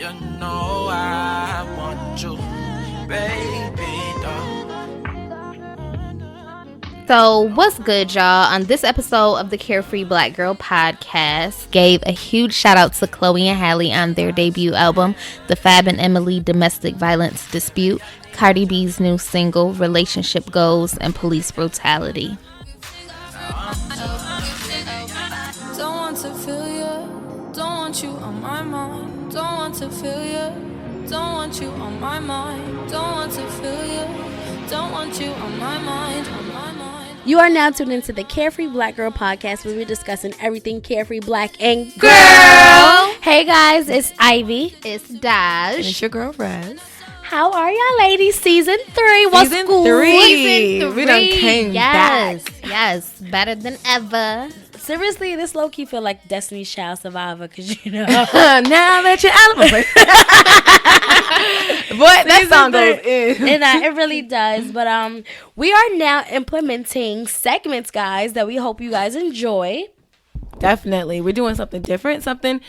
You know I want you, baby doll. So what's good, y'all? On this episode of the Carefree Black Girl podcast, gave a huge shout out to Chloe and Halle on their debut album, The Fab and Emily Domestic Violence Dispute, Cardi B's new single, Relationship Goals, and Police Brutality. Don't want to feel you, don't want you on my mind. Don't want to feel you, don't want you on my mind. Don't want to feel you, don't want you on my mind, on my mind. You are now tuned into the Carefree Black Girl podcast, where we're discussing everything carefree, black, and girl. Hey guys, it's Ivy. It's Daaj. It's your girl, Rez. How are y'all, ladies? Season 3. What's Season cool? 3. Season 3. We done came back. Yes, better than ever. Seriously, this low-key feel like Destiny's Child Survivor, because you know. Now that you're out of my face. But that song goes in. And it really does. But we are now implementing segments, guys, that we hope you guys enjoy. Definitely. We're doing something different, something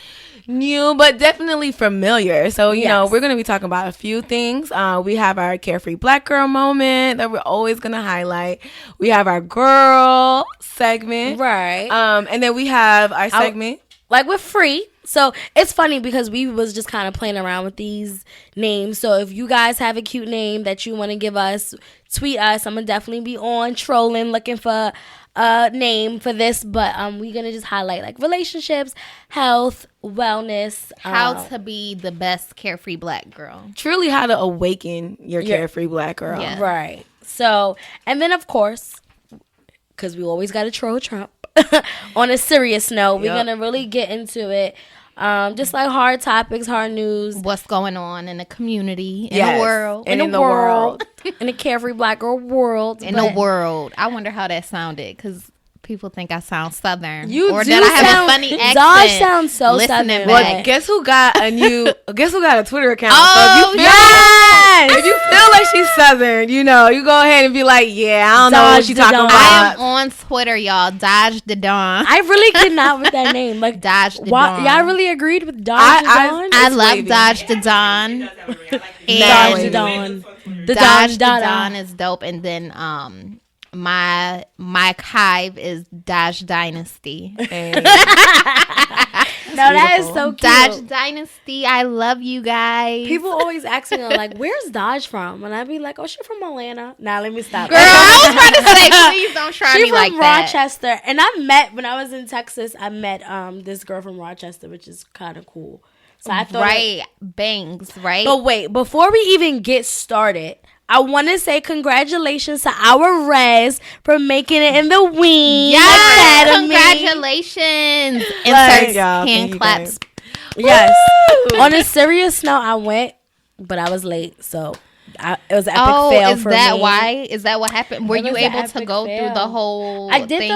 new, but definitely familiar. So, you know, we're going to be talking about a few things. We have our Carefree Black Girl moment that we're always going to highlight. We have our girl segment. Right. And then we have our segment. Like, we're free. So it's funny because we was just kind of playing around with these names. So if you guys have a cute name that you want to give us, tweet us. I'm going to definitely be on trolling, looking for a name for this. But we're going to just highlight like relationships, health, wellness. How to be the best carefree black girl. Truly how to awaken your carefree black girl. Yeah. Right. So, and then of course, because we always got to troll Trump. On a serious note, we're going to really get into it. Just like hard topics, hard news. What's going on in the community, in the world. And in the world. In the carefree black girl world. In the world. I wonder how that sounded, because people think I sound Southern. You or do that I have sound, a funny accent. Daaj sounds so Listening Southern. back. Well, guess who got a Twitter account? Oh, so if you feel like she's Southern, you know, you go ahead and be like, yeah, I don't know what she's talking about. I am on Twitter, y'all. Daaj the Dawn. I really could not with that name. Like Daaj the Dawn. Y'all really agreed with Daaj the Dawn? I love Daaj the Dawn. Daaj the Dawn. The Daaj the Dawn. Dawn is dope. And then my hive is Daaj Dynasty. No, that is so cute. Daaj Dynasty, I love you guys. People always ask me, like, where's Daaj from? And I'd be like, oh, she's from Atlanta. Nah, let me stop. Girl, I was about to say, please don't try me like that. She's from Rochester. And when I was in Texas, I met this girl from Rochester, which is kind of cool. So I thought bangs, right? But wait, before we even get started, I want to say congratulations to our Rez for making it in the Ween Academy. Congratulations. Insert hand claps. Yes. On a serious note, I went, but I was late, so it was an epic fail for me. Is that what happened? Were you able to go through the whole thing?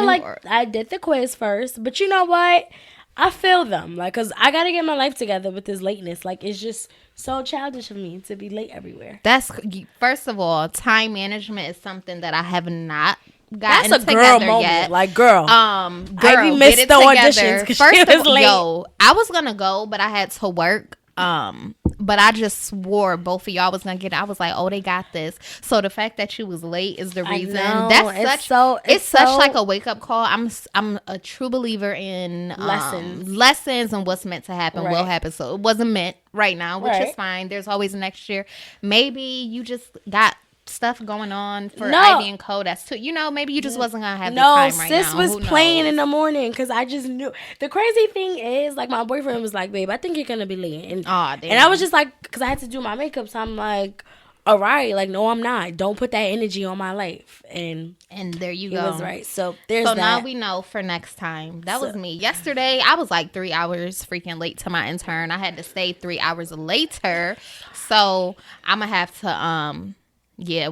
I did the quiz first, but you know what? I feel them, like, because I got to get my life together with this lateness. Like, it's just so childish of me to be late everywhere. First of all, time management is something that I have not gotten That's a together girl moment. yet. Like, girl, I missed the auditions because she was late. I was gonna go, but I had to work. But I just swore both of y'all was gonna get it. I was like, oh, they got this. So the fact that you was late is the reason. It's such like a wake up call. I'm a true believer in lessons and what's meant to happen will happen. So it wasn't meant right now, which is fine. There's always next year. Maybe you just got stuff going on for Ivy and Co. That's too, maybe you just wasn't gonna have the time right now. No, sis was playing in the morning because I just knew. The crazy thing is, like, my boyfriend was like, babe, I think you're gonna be late, and I was just like, because I had to do my makeup, so I'm like, all right, like, no, I'm not. Don't put that energy on my life. And there you go. He was right. So there's that. Now we know for next time. That was me. Yesterday, I was like 3 hours freaking late to my intern. I had to stay 3 hours later. So I'm gonna have to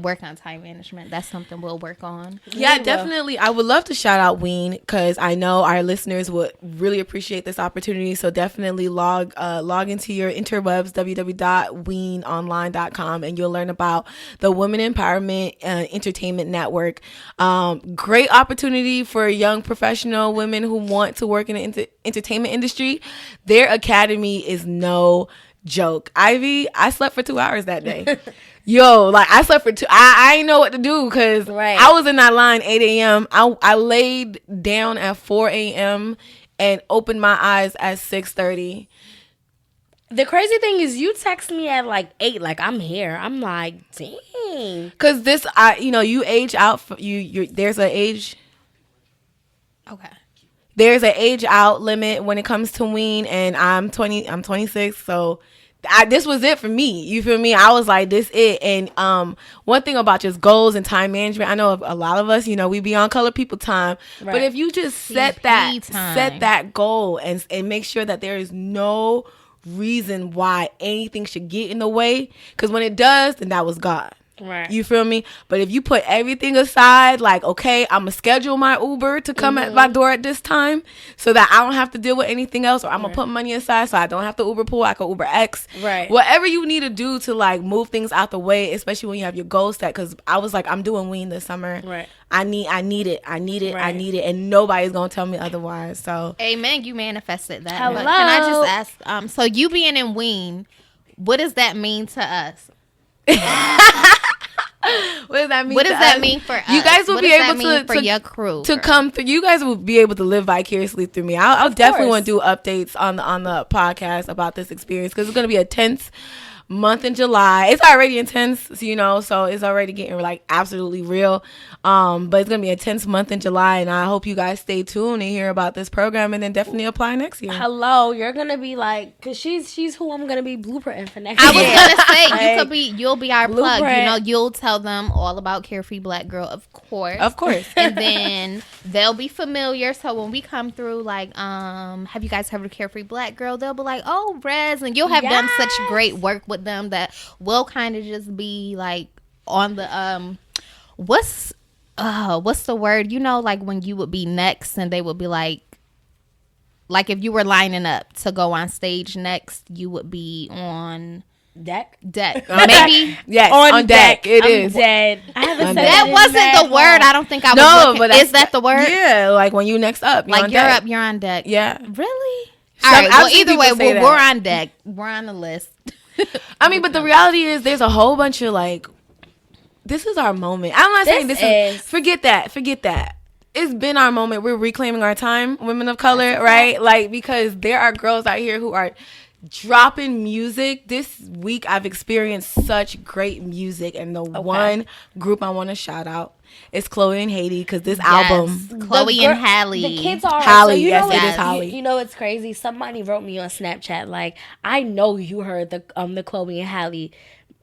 work on time management. That's something we'll work on. Yeah, definitely. I would love to shout out Ween because I know our listeners would really appreciate this opportunity. So definitely log into your interwebs, www.weenonline.com, and you'll learn about the Women Empowerment Entertainment Network. Great opportunity for young professional women who want to work in the entertainment industry. Their academy is no joke. Ivy, I slept for 2 hours that day. Yo, like I slept for 2. I didn't know what to do because I was in that line 8 a.m. I laid down at 4 a.m. and opened my eyes at 6:30. The crazy thing is you text me at like 8, like I'm here. I'm like, dang. Cause you age out. There's an age. Okay. There's an age out limit when it comes to wean, and I'm 20. I'm 26, so. This was it for me. You feel me? I was like, this it. And one thing about just goals and time management, I know a lot of us, we be on color people time. Right. But if you just set that goal and make sure that there is no reason why anything should get in the way, because when it does, then that was God. Right. You feel me? But if you put everything aside, like, okay, I'm going to schedule my Uber to come at my door at this time so that I don't have to deal with anything else, or I'm going to put money aside so I don't have to Uber pool. I can Uber X. Right. Whatever you need to do to, like, move things out the way, especially when you have your goals set. Because I was like, I'm doing wean this summer. Right. I need it. And nobody's going to tell me otherwise. So. Amen. You manifested that. Hello. But can I just ask, so you being in wean, what does that mean to us? What does that mean? What does that mean for us? You guys will be able to for your crew to come through. You guys will be able to live vicariously through me. I'll definitely want to do updates on the podcast about this experience, because it's going to be a tense month in July. It's already intense, so it's already getting like absolutely real. But it's gonna be a tense month in July, and I hope you guys stay tuned and hear about this program, and then definitely apply next year. Hello, you're gonna be like, because she's who I'm gonna be blueprinting for next year. I was gonna say you'll be our plug. You'll tell them all about Carefree Black Girl, of course, and then they'll be familiar. So when we come through, like, have you guys heard of Carefree Black Girl? They'll be like, oh, Rez, and you'll have done such great work with them that will kind of just be like on the what's the word, like when you would be next and they would be like if you were lining up to go on stage next, you would be on deck maybe. Yes, on deck. It is dead. I haven't said that wasn't the word. I don't think I was looking. But is that the word? Yeah, like when you next up, like you're up, you're on deck. Yeah, really. All right, well, either way, we're on deck. We're on the list. I mean, but the reality is there's a whole bunch of like, this is our moment. I'm not saying this is, forget that. It's been our moment. We're reclaiming our time, women of color, right? Like, because there are girls out here who are dropping music. This week I've experienced such great music, and the one group I want to shout out is Chloe and Haiti, because this album, Chloe and Halle, the kids are Halle. So yes, it is Halle. You know, it's crazy. Somebody wrote me on Snapchat like, I know you heard the Chloe and Halle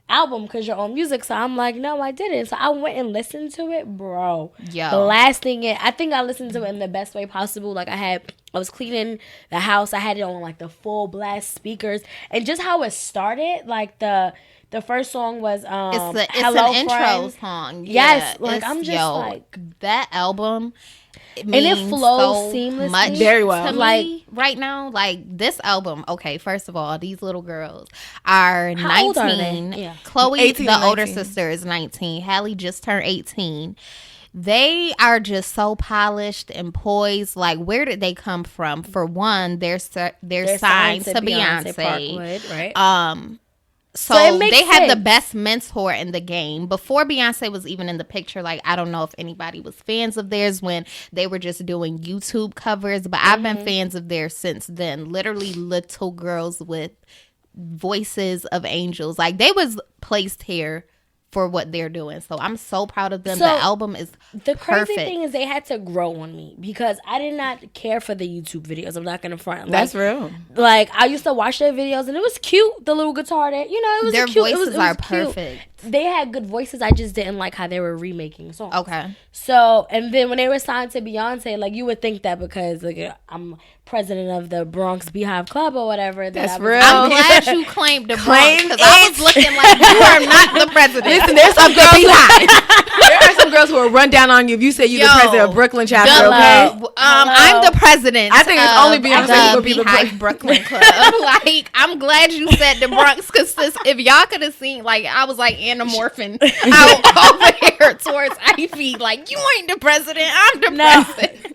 album because you're on music. So I'm like, no, I didn't. So I went and listened to it, bro. Yo, the last thing I think I listened to it in the best way possible. Like I was cleaning the house. I had it on like the full blast speakers, and just how it started, like the first song was it's Hello an Friends. Intro song. Yes, like I'm just like that album. And it flows seamlessly, much very well. To like me right now, like this album. Okay, first of all, these little girls are 19. How old are they? Yeah. Chloe, 18, the 19. older sister, is 19. Halle just turned 18. They are just so polished and poised. Like, where did they come from? For one, they're signed to Beyonce. Parkwood, right? So they had the best mentor in the game. Before Beyonce was even in the picture, like, I don't know if anybody was fans of theirs when they were just doing YouTube covers, but I've been fans of theirs since then. Literally little girls with voices of angels. Like, they was placed here for what they're doing. So I'm so proud of them. So the album is the crazy perfect. thing is they had to grow on me because I did not care for the YouTube videos. I'm not gonna front. That's real. Like I used to watch their videos and it was cute. The little guitar that it was their cute. voices it was are cute. perfect. They had good voices. I just didn't like how they were remaking songs. Okay. So and then when they were signed to Beyonce, like you would think that because like I'm president of the Bronx Beehive Club or whatever. That's real. I'm glad you claimed the Bronx because I was looking like you are not the president. Listen, there's some girls. There are some girls who will run down on you if you say you're the president of Brooklyn chapter. Okay. I'm the president. I think it's only Beyonce who will be the Beehive Brooklyn Club. Like, I'm glad you said the Bronx because if y'all could have seen, like, I was like anamorphing out over here towards Ivy. Like, you ain't the president. I'm the president.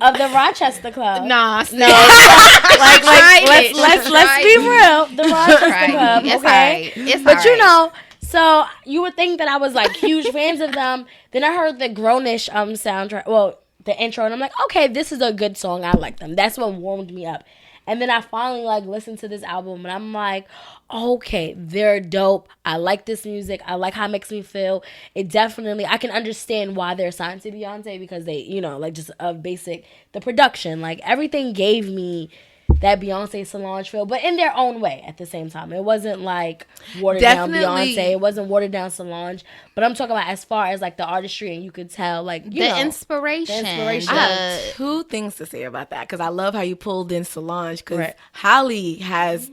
Of the Rochester Club. Nah, no. like let's be real. The Rochester Pub, okay? It's but you know, so you would think that I was like huge fans of them. Then I heard the Grownish soundtrack, well, the intro, and I'm like, okay, this is a good song. I like them. That's what warmed me up. And then I finally like listened to this album, and I'm like, okay, they're dope. I like this music. I like how it makes me feel. It definitely, I can understand why they're signed to Beyonce, because they, you know, like just basic, the production, like everything gave me that Beyonce Solange feel, but in their own way at the same time. It wasn't like watered down Beyonce. It wasn't watered down Solange. But I'm talking about as far as like the artistry, and you could tell like the inspiration. I have two things to say about that, because I love how you pulled in Solange, because Halle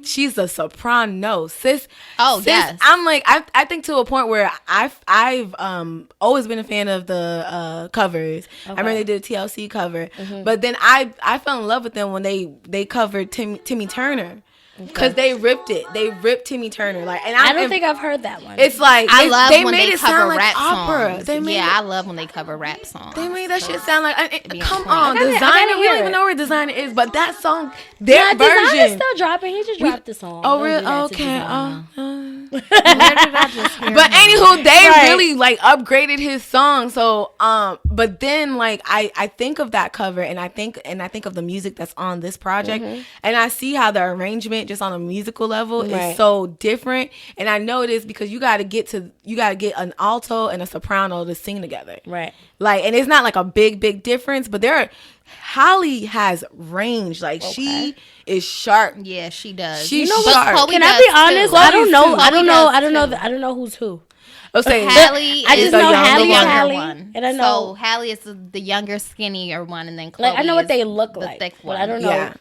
she's a soprano, sis. Yes. I'm like, I think to a point where I've always been a fan of the covers. I remember they did a TLC cover, but then I fell in love with them when they covered Timmy Turner. Because they ripped it. They ripped Timmy Turner. Like, and I don't think I've heard that one. It's like I love they when made they it cover sound like rap opera. songs. I love when they cover rap songs. They made that shit sound like. Come I on, gotta Designer. We hear don't even it. know where Designer is, but that song, their Designer's version. still dropping. He just dropped the song. Oh, Don't really? do that to Okay. Designer. Where did I just hear But him? anywho, they really like upgraded his song. So but then like I think of that cover, and I think of the music that's on this project, and I see how the arrangement just on a musical level is so different. And I know it is because you gotta get an alto and a soprano to sing together. Right. Like, and it's not like a big difference, but Halle has range. Like she is sharp. Yeah, she does. She's but sharp. Chloe Can I does be honest? too. I don't know. Chloe I don't know. does too. I don't know who's who. I'm saying Hallie I is just the know younger Hallie is Hallie, one. and I know- So Hallie is the younger, skinnier one, and then Chloe Like I know what is they look the like, thick but one. I don't know Yeah.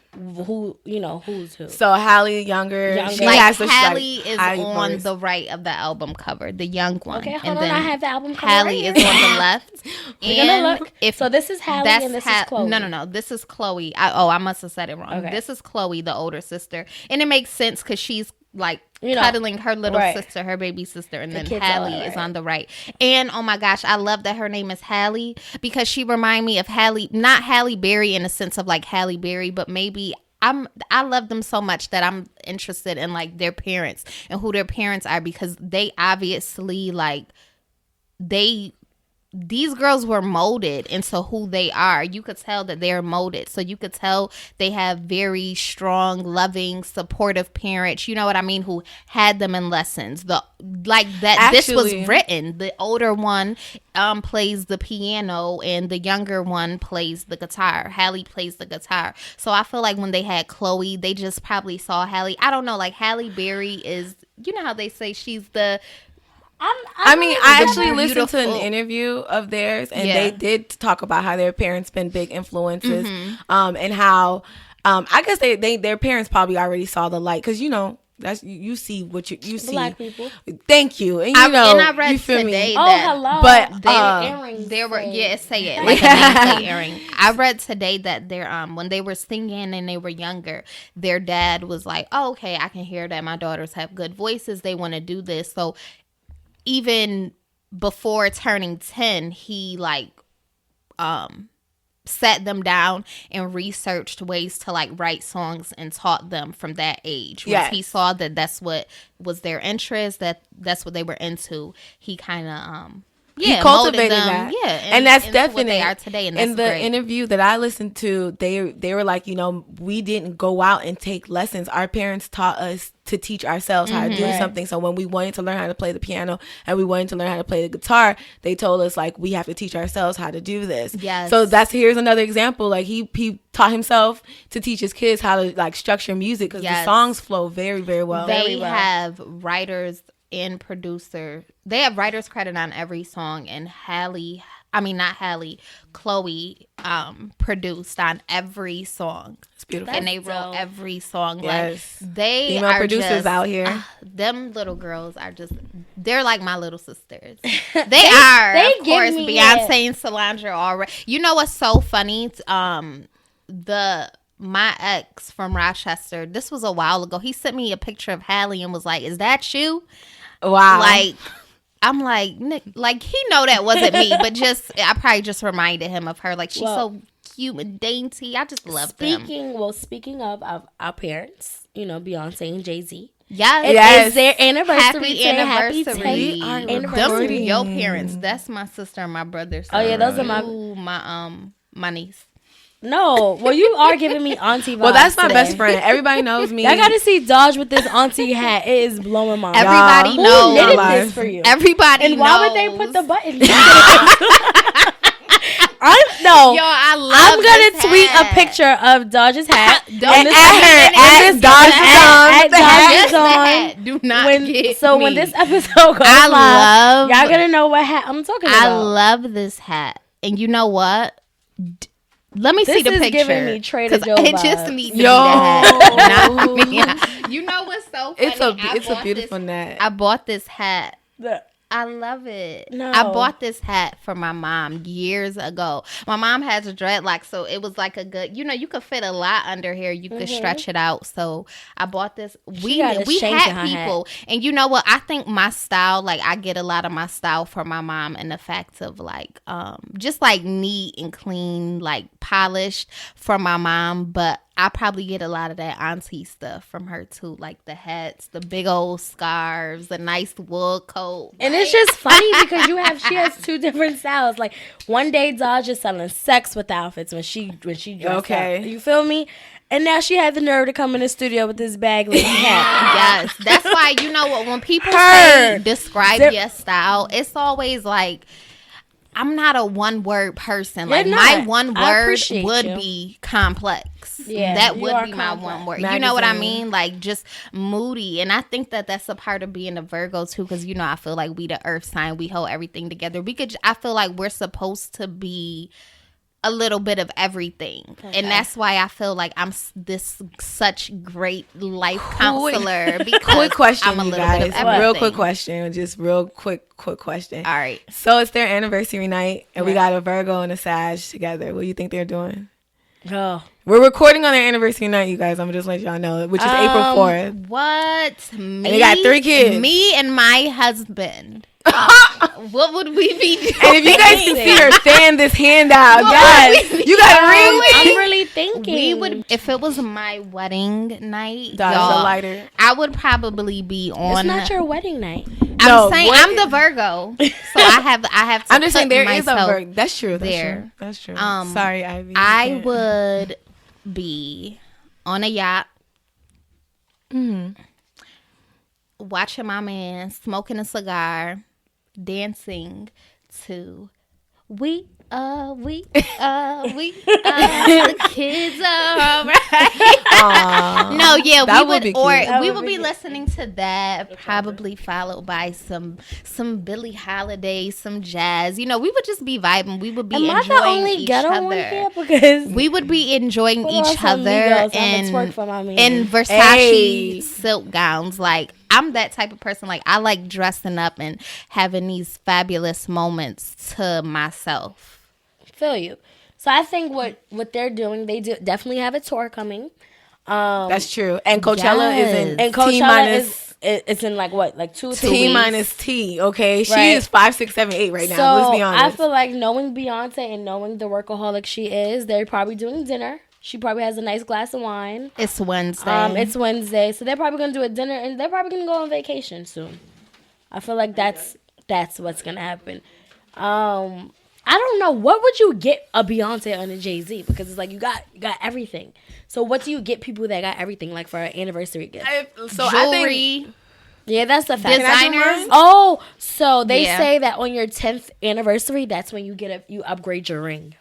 who. You know who's who. So Halle younger. She Like has the Hallie is high on voice. the right of the album cover, the young one. Okay, hold and on. then I have the album cover Hallie right is here. on the left. We're gonna And look. if So this is Hallie that's and this is Chloe. No. This is Chloe. I must have said it wrong. Okay. This is Chloe, the older sister, and it makes sense because she's like know, cuddling her little right. sister, her baby sister, and then kids Hallie are, is right. on the right. And oh my gosh, I love that her name is Hallie because she remind me of Hallie, not Halle Berry in the sense of like Halle Berry, but maybe I love them so much that I'm interested in like their parents and who their parents are, because they obviously like these girls were molded into who they are. You could tell that they're molded. So you could tell they have very strong, loving, supportive parents. You know what I mean? Who had them in lessons. This was written. The older one plays the piano and the younger one plays the guitar. Hallie plays the guitar. So I feel like when they had Chloe, they just probably saw Hallie. I don't know. Like Halle Berry is, you know how they say she's the... I actually listened to an interview of theirs, and they did talk about how their parents been big influences, and how I guess their parents probably already saw the light, because you know that's you see what you see. Black people. Thank you, and I read you feel today me? that hello. But there were say it like a name earring. I read today that their when they were singing and they were younger, their dad was like, "Oh, okay, I can hear that my daughters have good voices. They want to do this." So even before turning 10, he like sat them down and researched ways to like write songs and taught them from that age. Once he saw that that's what was their interest, that's what they were into, he kind of he cultivated them, that. Yeah, and that's what definitely they are today. And that's in the great. interview that I listened to, they were like, you know, we didn't go out and take lessons. Our parents taught us to teach ourselves how to do something. So when we wanted to learn how to play the piano and we wanted to learn how to play the guitar, they told us like we have to teach ourselves how to do this. Yes. So here's another example. Like he taught himself to teach his kids how to like structure music, because the songs flow very, very well. They have writers and producer. They have writers credit on every song, and Chloe produced on every song. It's beautiful. And they wrote every song. Yes. Like they female are producers just, out here. Them little girls are just, they're like my little sisters. They are. They of give course, me Beyonce and Solange are already. You know what's so funny? My ex from Rochester, this was a while ago, he sent me a picture of Hallie and was like, "Is that you?" Wow. Like, I'm like, Nick, like he know that wasn't me, but just I probably just reminded him of her. Like she's so cute and dainty. I just love them. Speaking of our parents, Beyonce and Jay-Z. Yes. It's their anniversary. Happy anniversary. Happy 10th anniversary. Your parents. That's my sister and my brother. Oh yeah, those are my niece. No, well, you are giving me auntie vibes. Well, that's my today. best friend. Everybody knows me. I got to see Daaj with this auntie hat. It is blowing my mind. Everybody knows. Who knitted this for you? Everybody knows. And why would they put the button? I love I'm gonna this tweet hat. a picture of Daaj's hat Don't and miss at Daaj's on. Do not when this episode goes I live, love. y'all gonna know what hat I'm talking about. I love this hat, and you know what? Let me see the This is picture. giving me Trader Joe It vibes. just needs to be that hat. Not me. You know what's so funny? It's a beautiful net. I bought this hat. The- I love it. No. I bought this hat for my mom years ago. My mom has a dreadlock, so it was like a good, you could fit a lot under here. You could stretch it out. So I bought this. We got a shank in had her people. And you know what? I think my style, like I get a lot of my style from my mom and the fact of like, just like neat and clean, like polished from my mom. But I probably get a lot of that auntie stuff from her too, like the hats, the big old scarves, the nice wool coat. And it's just funny because she has two different styles. Like one day Daaj is selling sex with outfits when she dressed up. You feel me? And now she had the nerve to come in the studio with this bag lady hat. Yes, that's why you know what when people say describe your style, it's always like. I'm not a one-word person. Like, my one word would be complex. Yeah, that would be complex. my one word. Magazine. You know what I mean? Like, just moody. And I think that that's a part of being a Virgo, too, because, I feel like we the earth sign. We hold everything together. I feel like we're supposed to be a little bit of everything. Okay. And that's why I feel like I'm such great life counselor. Because quick question, I'm a little guys. bit of everything. Real quick question. Just real quick question. All right. So it's their anniversary night, and we got a Virgo and a Sag together. What do you think they're doing? Oh. We're recording on their anniversary night, you guys. I'm going to just let y'all know, which is April 4th. What? Me? And they got 3 kids. Me and my husband. What would we be doing? And if you guys can see her fan this hand out, guys, you got a ring. I'm really thinking. We would, if it was my wedding night, That's y'all, a lighter. I would probably be on. It's not your wedding night. I'm saying I'm the Virgo, so I have to. I'm just saying there is a myself Virgo. That's true. there. That's true. Sorry, Ivy. I would be on a yacht, watching my man smoking a cigar, dancing to "We the kids are alright." No, yeah, that we would be or cute. we would be listening to that, probably followed by some Billie Holiday, some jazz. We would just be vibing. We would be Am I enjoying the only each ghetto other. one here? Because We would be enjoying Put on each some other Migos, I'ma twerk for my man. in Versace silk gowns. Like, I'm that type of person. Like, I like dressing up and having these fabulous moments to myself. feel you. So I think what they're doing, they definitely have a tour coming. That's true. And Coachella Yes. is in And Coachella T minus it's in like what, like 2 T weeks? minus T. Okay, she Right. is 5, 6, 7, 8 right now. So Let's be honest. I feel like knowing Beyonce and knowing the workaholic she is, they're probably doing dinner. She probably has a nice glass of wine. It's Wednesday. It's Wednesday, so they're probably gonna do a dinner, and they're probably gonna go on vacation soon. I feel like that's what's gonna happen. I don't know, what would you get a Beyonce and a Jay-Z, because it's like you got everything. So what do you get people that got everything, like for an anniversary gift? I Jewelry. think Yeah, that's the fact. Designers. Oh, so they Yeah. say that on your 10th anniversary, that's when you you upgrade your ring.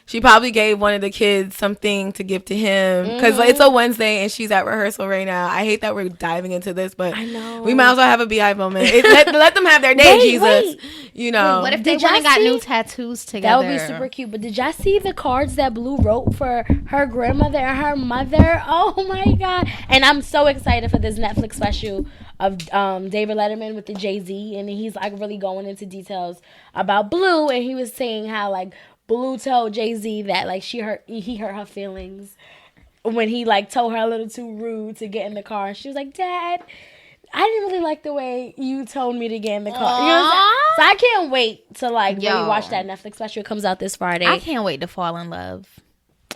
she probably gave one of the kids something to give to him because it's a Wednesday and she's at rehearsal right now. I hate that we're diving into this, but I know. we might as well have a beehive moment. Let them have their day, Jesus. Wait. You know. What if they Did y'all went and got see- new tattoos That together? would be super cute. But did y'all see the cards that Blue wrote for her grandmother and her mother? Oh my God. And I'm so excited for this Netflix special of David Letterman with the Jay-Z. And he's like really going into details about Blue. And he was saying how like Blue told Jay-Z that like he hurt her feelings when he like told her a little too rude to get in the car. And she was like, Dad, I didn't really like the way you told me to get in the car. You know what I'm saying? So I can't wait to like really watch that Netflix special. It comes out this Friday. I can't wait to fall in love.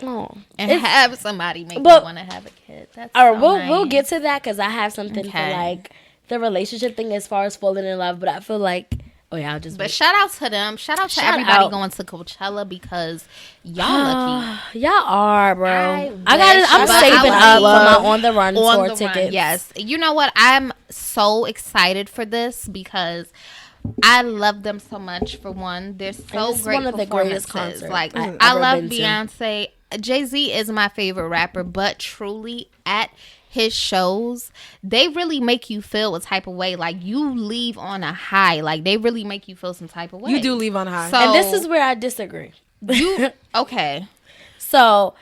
and have somebody make you want to have a kid. That's all right. so We'll get to that because I have something for like the relationship thing as far as falling in love. But I feel like, I'll just. But shout out to them. Shout out to everybody going to Coachella because y'all lucky. Y'all are, bro. I'm saving up for my On the Run tour tickets. Yes. You know what? I'm so excited for this because I love them so much. For one, they're so great. One of the greatest concerts. Like I love Beyonce. Jay-Z is my favorite rapper, but truly at his shows, they really make you feel a type of way. Like you leave on a high. Like they really make you feel some type of way. You do leave on a high. And this is where I disagree. Okay. So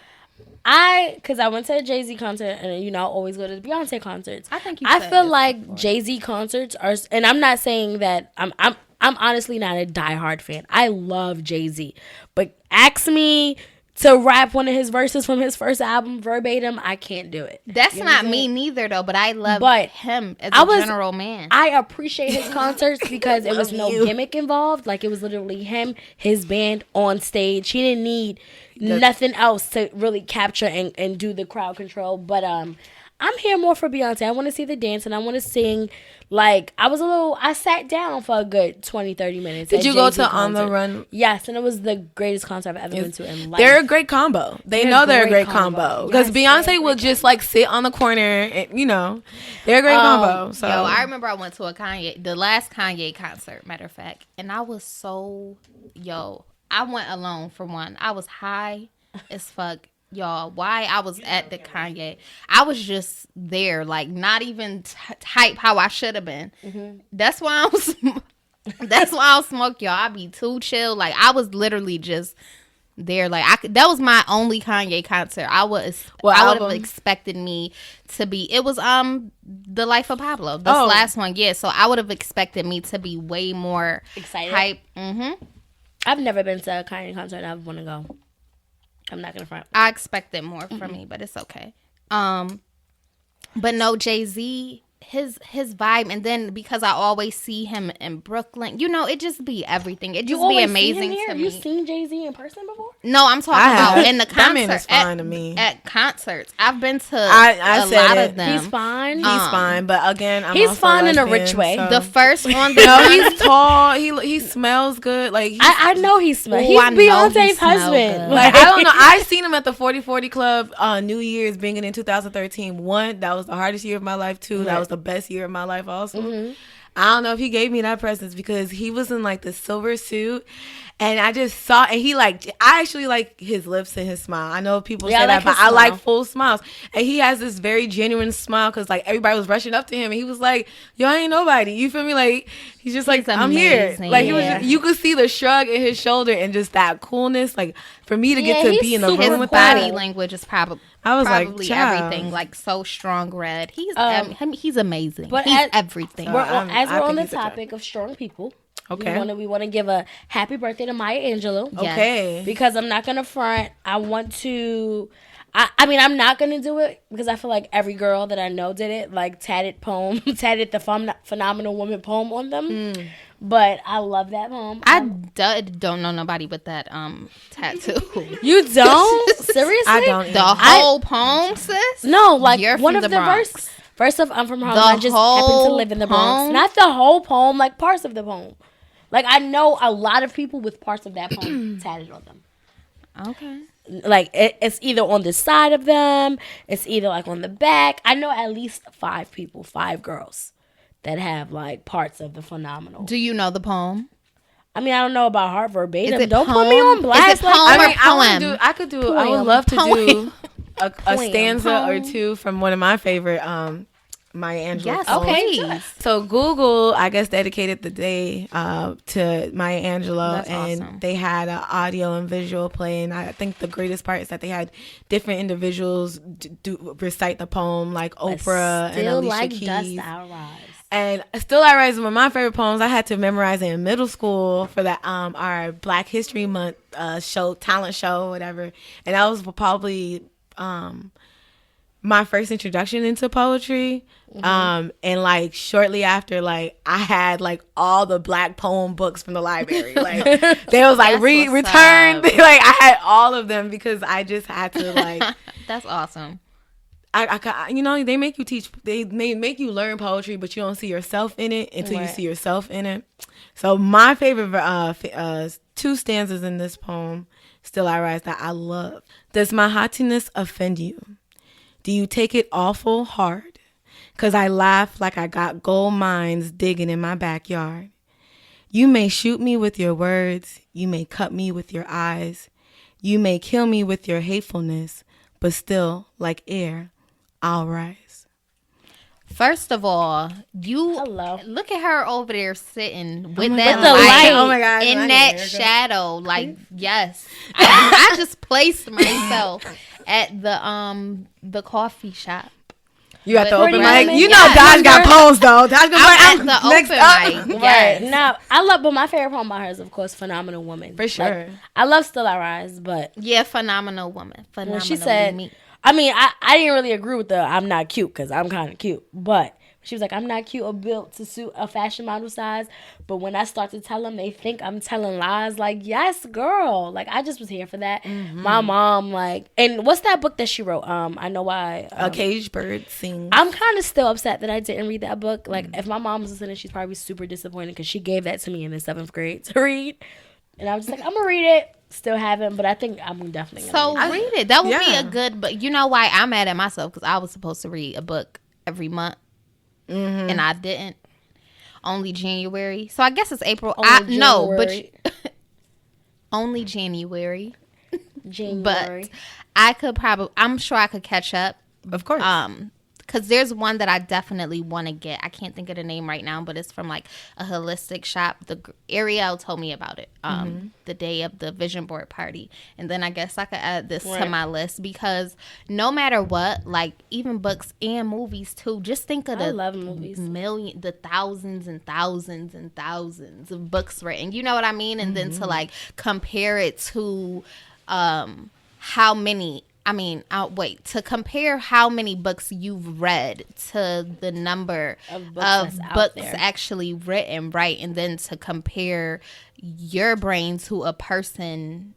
because I went to a Jay-Z concert and I always go to the Beyonce concerts. I feel like Jay-Z concerts are, and I'm not saying that I'm honestly not a diehard fan. I love Jay-Z, but ask me to rap one of his verses from his first album verbatim, I can't do it. That's not me neither, though. But I love him as a general man. I appreciate his concerts because it was no gimmick involved. Like it was literally him, his band on stage. He didn't need nothing else to really capture and do the crowd control. But I'm here more for Beyonce. I want to see the dance and I want to sing. Like, I sat down for a good 20, 30 minutes. Did you go to On the Run? Yes, and it was the greatest concert I've ever been to in life. They're a great combo. They're a great combo. Because Beyonce will just, like, sit on the corner and, they're a great combo. So. I remember I went to the last Kanye concert, matter of fact, and I was so, I went alone for one. I was high as fuck. Y'all, why I was at the Kanye, I was just there, like not even hype how I should have been. Mm-hmm. That's why I was smoke, y'all. I be too chill. Like I was literally just there. Like that was my only Kanye concert. I would have expected me to be. It was The Life of Pablo, this last one. Yeah, so I would have expected me to be way more excited. Hype. Mm-hmm. I've never been to a Kanye concert and I want to go. I'm not gonna front. I expected more from me, but it's okay. But no, Jay-Z, his vibe, and then because I always see him in Brooklyn, it just be everything. It just be amazing to me. You seen Jay-Z in person before? No, I'm talking about in the concert. That man is fine to me. At concerts, I've been to a lot of them. He's fine. He's fine, but again, he's fine in a rich way. So. The first one, he's tall. He smells good. Like I know he smells. He's Beyonce's husband. Like I don't know. I seen him at the 40/40 Club New Year's being in 2013. One, that was the hardest year of my life. Two, that was the best year of my life also. Mm-hmm. I don't know if he gave me that presence because he was in like the silver suit and I just saw, and I actually like his lips and his smile. I know people say that, but I like full smiles. And he has this very genuine smile because like everybody was rushing up to him and he was like, yo, I ain't nobody. You feel me? Like, he's just like, I'm here. Like, he was you could see the shrug in his shoulder and just that coolness. Like, for me to get to be in the room with that. His body language is probably like, everything, like so strong red. He's amazing. But he's everything. We're on the topic of strong people. Okay. We want to give a happy birthday to Maya Angelou. Yes. Okay. Because I'm not gonna front. I want to. I mean, I'm not gonna do it because I feel like every girl that I know did it. Like tatted the Phenomenal Woman poem on them. Mm. But I love that poem. I don't know nobody with that tattoo. You don't? Seriously? I don't. The whole poem, sis? No, like you're one from of the Bronx. Verse of I'm from Harlem. I just happen to live in the Bronx. Not the whole poem, like parts of the poem. Like I know a lot of people with parts of that poem tatted on them. Okay. Like it's either on the side of them, it's either like on the back. I know at least 5 girls that have like parts of the Phenomenal. Do you know the poem? I mean, I don't know about heart verbatim. Don't put me on blast. Is it poem I would love to do a stanza or two from one of my favorite Maya Angelou. Yes, poems. okay. So Google, I guess, dedicated the day to Maya Angelou. That's and awesome. They had an audio and visual play. And I think the greatest part is that they had different individuals recite the poem, like Oprah and Alicia Keys. Dust I Rise. And Still I Rise is one of my favorite poems. I had to memorize it in middle school for that our Black History Month talent show, whatever. And that was probably my first introduction into poetry. And like shortly after, like I had like all the Black poem books from the library. Like they was like returned. Like I had all of them because I just had to like. That's awesome. I you know, they make you teach. They make you learn poetry, but you don't see yourself in it until you see yourself in it. So my favorite 2 stanzas in this poem, "Still I Rise," that I love. Does my haughtiness offend you? Do you take it awful hard? 'Cause I laugh like I got gold mines digging in my backyard. You may shoot me with your words. You may cut me with your eyes. You may kill me with your hatefulness, but still, like air, I'll rise. First of all, look at her over there sitting with that the light. Oh my God, in that shadow. Like, yes, I just placed myself at the coffee shop. You got the open much. mic. You know, Daaj got poems though. Daaj I'm at the open mic. Yes. Now I love, but my favorite poem by her is of course "Phenomenal Woman." For sure. Like, I love "Still I Rise," but yeah, phenomenal woman. Phenomenal. when she said, I mean, I didn't really agree with the "I'm not cute" because I'm kind of cute, but she was like, "I'm not cute or built to suit a fashion model size." But when I start to tell them, they think I'm telling lies. Like, yes, girl. Like, I just was here for that. My mom, like, and what's that book that she wrote? I Know Why. A Caged Bird Sings. I'm kind of still upset that I didn't read that book. Like, if my mom was listening, she's probably super disappointed because she gave that to me in the 7th grade to read. And I was just like, I'm going to read it. Still haven't, but I think I'm definitely going to read it. That would be a good book. You know why I'm mad at myself? Because I was supposed to read a book every month. And I didn't. Only January. So I guess it's April. Only January. But I could I'm sure I could catch up. Of course. Because there's one that I definitely want to get. I can't think of the name right now, but it's from like a holistic shop. Ariel told me about it the day of the vision board party. And then I guess I could add this to my list because no matter what, like even books and movies too, just think of the thousands and thousands and thousands of books written. You know what I mean? And then to like compare it to how many... to compare how many books you've read to the number of books actually written, right? And then to compare your brain to a person's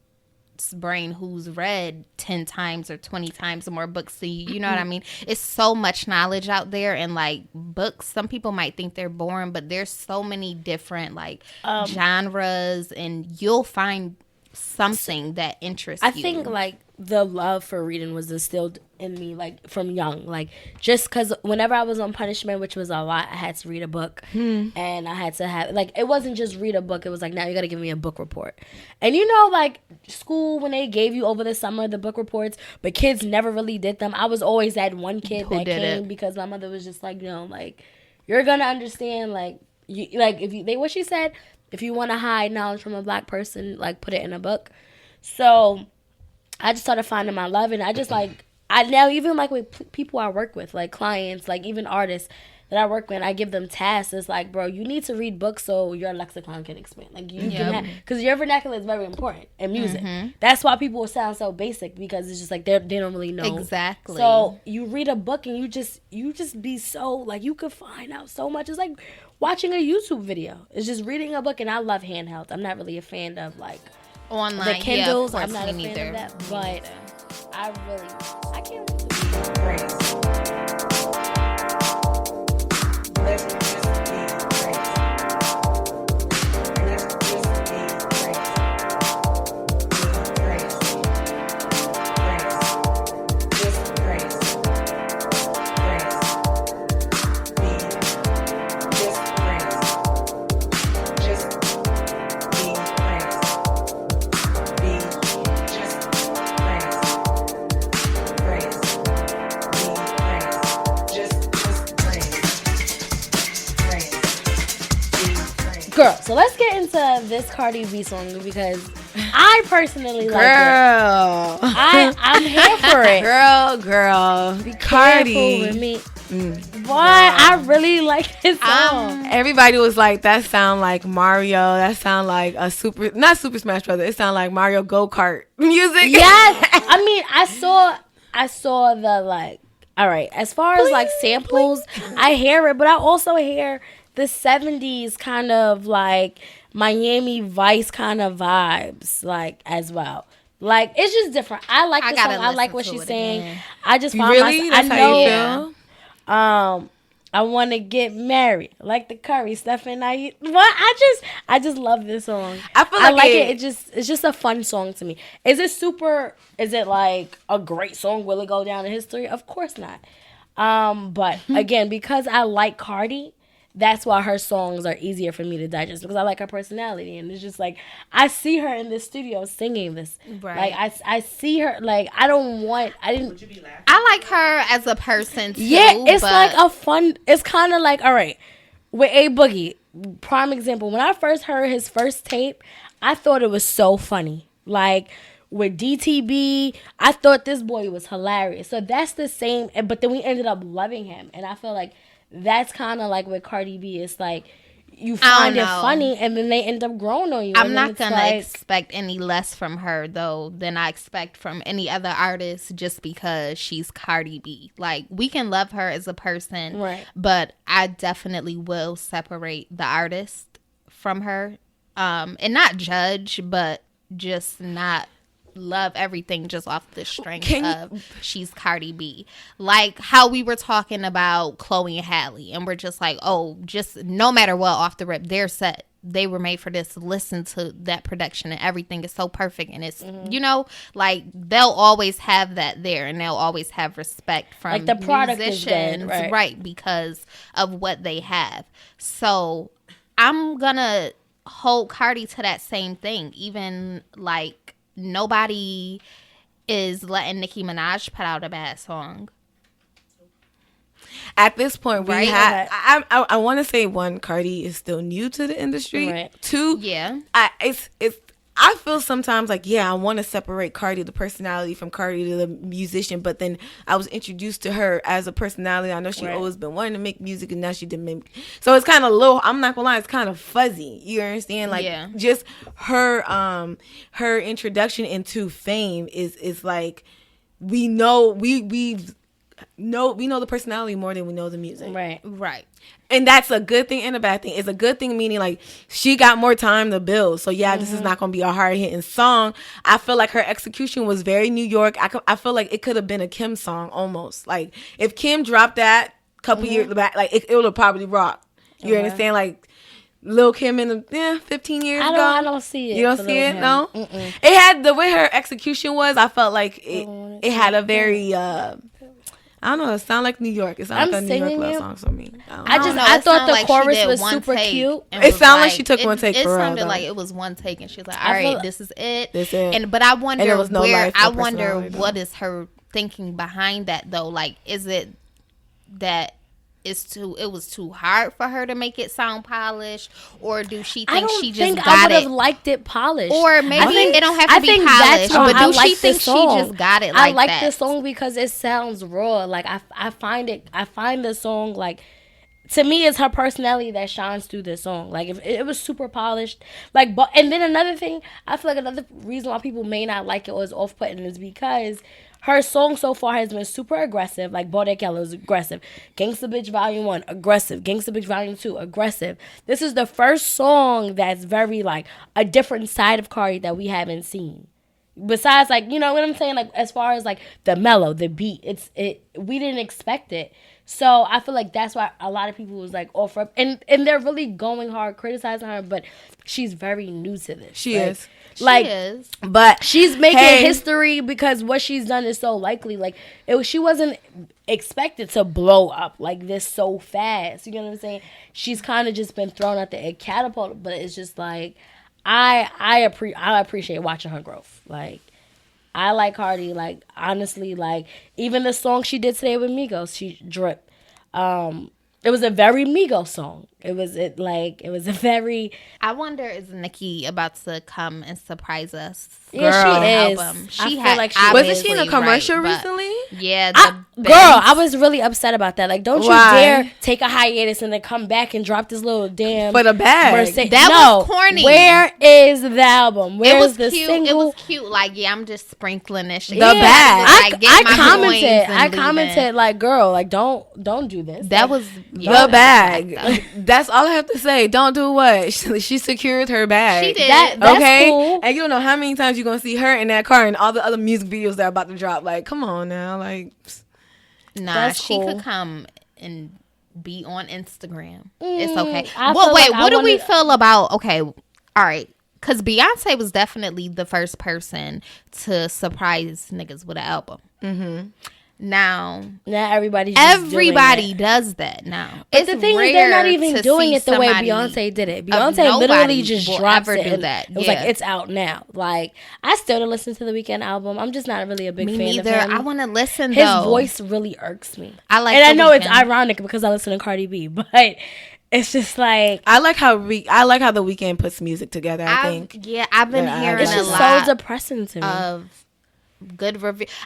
brain who's read 10 times or 20 times more books than you. You know what I mean? It's so much knowledge out there, and like books, some people might think they're boring, but there's so many different like genres, and you'll find something that interests you. I think like the love for reading was instilled in me like from young, like just because whenever I was on punishment, which was a lot, I had to read a book and I had to have like, it wasn't just read a book, it was like, now you got to give me a book report. And you know, like school, when they gave you over the summer the book reports, but kids never really did them. I was always that one kid who that came because my mother was just like, you know, like you're gonna understand, like you, like if you what she said, if you want to hide knowledge from a black person, like put it in a book. So I just started finding my love, and I just like, I now even like with people I work with, like clients, like even artists that I work with, I give them tasks. It's like, bro, you need to read books so your lexicon can expand. Like you can, because your vernacular is very important in music. That's why people will sound so basic, because it's just like they don't really know exactly. So you read a book and you just be so like, you could find out so much. It's like watching a YouTube video. It's just reading a book, and I love handhelds. I'm not really a fan of like online the Kindles. Yeah, I'm not a fan either. of that, but I can't wait to be praised. Girl, so let's get into this Cardi B song, because I personally like it. I'm here for it. Girl. Be Cardi. with me. Boy, I really like this song. Everybody was like, that sound like Mario. That sound like not Super Smash Brothers. It sound like Mario Go-Kart music. Yes. I mean, I saw the like, All right. As far as like samples, I hear it, but I also hear the 70s kind of like Miami Vice kind of vibes, like as well. Like it's just different. I like the song. I like what she's saying. Again. I just find really? That's I know. How you feel? I want to get married, like the Curry stuff, and I just love this song. I feel like it. It's just a fun song to me. Is it like a great song? Will it go down in history? Of course not. But again, because I like Cardi, that's why her songs are easier for me to digest, because I like her personality, and it's just like I see her in the studio singing this. Right. Like I see her. Like I didn't. I like her as a person too. Yeah, it's like a fun. It's kind of like, all right, with A Boogie, prime example. When I first heard his first tape, I thought it was so funny. Like with DTB, I thought this boy was hilarious. So that's the same. But then we ended up loving him, and I feel like that's kind of like with Cardi B. It's like you find it funny, and then they end up growing on you. I'm not gonna expect any less from her though than I expect from any other artist, just because she's Cardi B. Like we can love her as a person, right? But I definitely will separate the artist from her, and not judge, but just not love everything just off the strength of she's Cardi B. Like how we were talking about Chloe and Halle, and we're just like, oh, just no matter what, off the rip, they're set. They were made for this. Listen to that production, and everything is so perfect, and it's you know, like they'll always have that there, and they'll always have respect from like the product musicians, is good, right? Because of what they have. So I'm gonna hold Cardi to that same thing, even like. Nobody is letting Nicki Minaj put out a bad song. At this point, we have. I want to say one, Cardi is still new to the industry. Right. Two, yeah, I feel sometimes like, I want to separate Cardi, the personality, from Cardi, the musician. But then I was introduced to her as a personality. I know she always been wanting to make music, and now she didn't make. So it's kind of low. I'm not gonna lie, it's kind of fuzzy. You understand? Like just her introduction into fame is like we know we know the personality more than we know the music. Right. And that's a good thing and a bad thing. It's a good thing meaning like she got more time to build. So this is not going to be a hard hitting song. I feel like her execution was very New York. I feel like it could have been a Kim song almost. Like if Kim dropped that a couple years back, like it would have probably rocked. You understand? Like Lil Kim in the 15 years ago. I don't see it. You don't see it? No? Mm-mm. It had the way her execution was. I felt like it had a very I don't know. It sounds like New York. It sounds like a New York love song for me. I thought the chorus was super cute. It sounded like she took one take. It for sounded real, like it was one take, and she was like, "All right, this is it." But I wonder what is her thinking behind that though. Like, is it that it was too hard for her to make it sound polished, or do she think she just got it? I would have liked it polished, or maybe it don't have to be polished. But do she think she just got it? I like the song because it sounds raw. Like I find the song like. To me, it's her personality that shines through this song. Like, if it was super polished, like, but and then another thing, I feel like another reason why people may not like it or is off-putting is because her song so far has been super aggressive. Like, Bodak Yellow is aggressive. Gangsta Bitch Volume 1, aggressive. Gangsta Bitch Volume 2, aggressive. This is the first song that's very, like, a different side of Cardi that we haven't seen. Besides, like, you know what I'm saying? Like, as far as, like, the mellow, the beat, we didn't expect it. So I feel like that's why a lot of people was like off up, and they're really going hard criticizing her, but she's very new to this. She is. But she's making history because what she's done is so likely. Like she wasn't expected to blow up like this so fast. You know what I'm saying? She's kind of just been thrown out there, catapulted, but it's just like I appreciate watching her growth. Like. I like Cardi, like, honestly, like, even the song she did today with Migos, she dripped. It was a very Migos song. It was a very. I wonder, is Nicki about to come and surprise us? Yeah, she is. Album. I feel like she wasn't she in a commercial recently? Yeah, girl, I was really upset about that. Like, don't you dare take a hiatus and then come back and drop this little damn for the bag. That was corny. Where is the album? Where is the cute. single? It was cute. Like, yeah, I'm just sprinkling this shit. The bag. I commented like, girl, like don't do this. That was the bag. That's all I have to say. Don't do what? She secured her bag. She did. That's okay. Cool. And you don't know how many times you're gonna see her in that car and all the other music videos that are about to drop. Like, come on now. Like, nah, she could come and be on Instagram. It's okay. What do we feel about? Okay, all right. Because Beyonce was definitely the first person to surprise niggas with an album. Mm-hmm. Now everybody does that now. But the thing is, they're not even doing it the way Beyonce did it. Beyonce literally just drops it. It was like, it's out now. Like, I still don't listen to the Weeknd album. I'm just not really a big fan of him. I want to listen. His voice really irks me. I know it's ironic because I listen to Cardi B, but it's just like I like how the Weeknd puts music together. I think. Yeah, I've been hearing it's just so depressing to me. Of good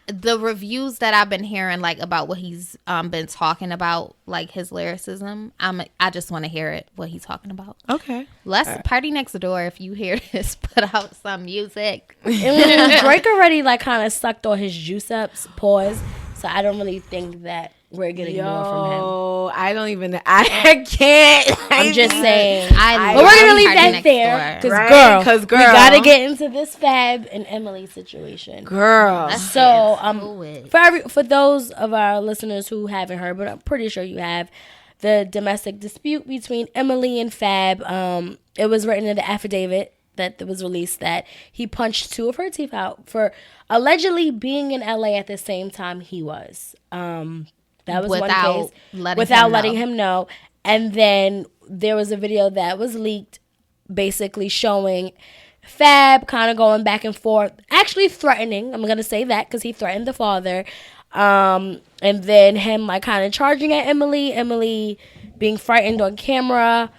the reviews that I've been hearing, like, about what he's been talking about, like his lyricism. I just want to hear it, what he's talking about. Okay, let's Party Next Door. If you hear this, put out some music. Drake already like kind of sucked all his juice ups. Pause. So I don't really think that we're getting more from him. I don't even. I can't. I'm just saying. But we're gonna leave that there because girl, we gotta get into this Fab and Emily situation. Girl. So for those of our listeners who haven't heard, but I'm pretty sure you have, the domestic dispute between Emily and Fab. It was written in the affidavit that was released that he punched 2 of her teeth out for allegedly being in LA at the same time he was. That was one case. Without letting him know. And then there was a video that was leaked basically showing Fab kind of going back and forth, actually threatening. I'm going to say that because he threatened the father. And then him like kind of charging at Emily being frightened on camera.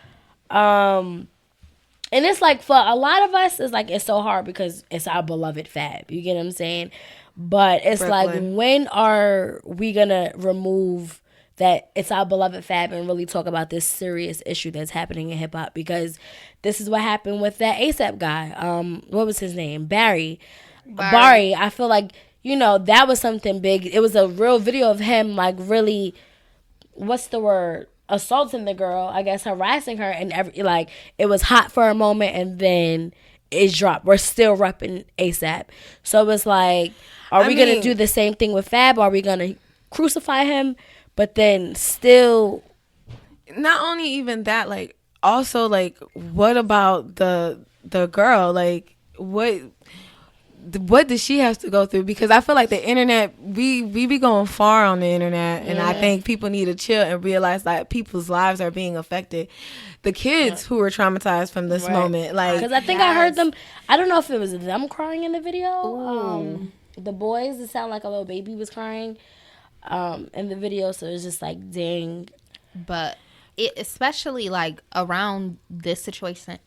And it's like, for a lot of us, it's like, it's so hard because it's our beloved Fab. You get what I'm saying? But it's Brooklyn. Like, when are we going to remove that it's our beloved Fab and really talk about this serious issue that's happening in hip-hop? Because this is what happened with that ASAP guy. What was his name? Barry. I feel like, that was something big. It was a real video of him, like, really, what's the word? Assaulting the girl, I guess, harassing her, and it was hot for a moment, and then it dropped. We're still repping ASAP. So it's like, are we gonna do the same thing with Fab? Are we gonna crucify him? But then still, not only even that, like, also, like, what about the girl? Like, what does she have to go through? Because I feel like the internet, we be going far on the internet, and I think people need to chill and realize that people's lives are being affected. The kids who were traumatized from this moment, like, because I think I heard them. I don't know if it was them crying in the video. The boys, it sounded like a little baby was crying in the video, so it's just like, dang. But it, especially like around this situation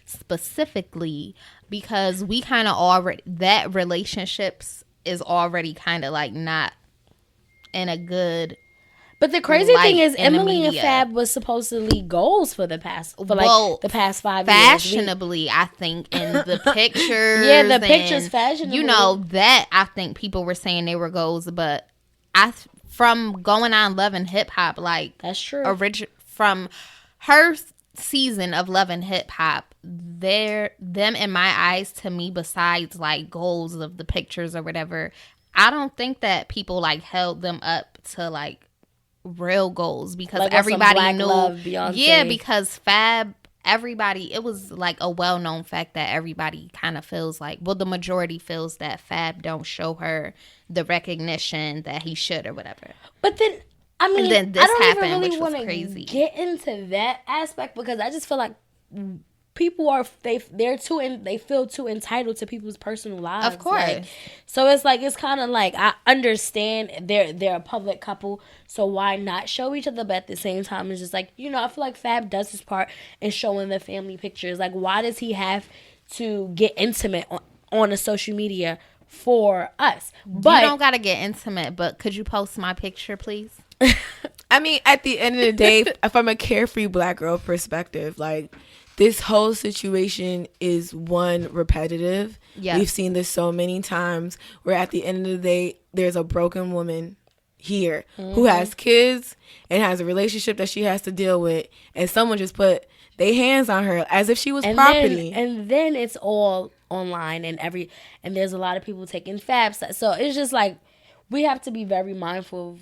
specifically, because we kind of already, that relationships is already kind of like not in a good. But the crazy thing is, Emily and Fab was supposedly goals for the past 5 years. Fashionably, I think, in the pictures. Yeah, the pictures fashionably. That I think people were saying they were goals, but from going on Love and Hip Hop, like, that's true. From her season of Love and Hip Hop, them in my eyes, to me, besides like goals of the pictures or whatever, I don't think that people like held them up to like real goals, because like everybody knew Love, Beyonce. Yeah, because Fab, everybody, it was like a well-known fact that everybody kind of feels like, well, the majority feels that Fab don't show her the recognition that he should or whatever. But then I mean, I don't even really want to get into that aspect, because I just feel like people are they're too and they feel too entitled to people's personal lives. Of course. Like, so it's like it's kind of like I understand they're a public couple, so why not show each other? But at the same time, it's just like, you know, I feel like Fab does his part in showing the family pictures. Like, why does he have to get intimate on a social media for us? But you don't gotta get intimate, but could you post my picture, please? I mean, at the end of the day, from a carefree Black girl perspective, like, this whole situation is one repetitive. Yeah. We've seen this so many times where at the end of the day, there's a broken woman here who has kids and has a relationship that she has to deal with, and someone just put their hands on her as if she was property. And then it's all online and there's a lot of people taking Fabs. So it's just like we have to be very mindful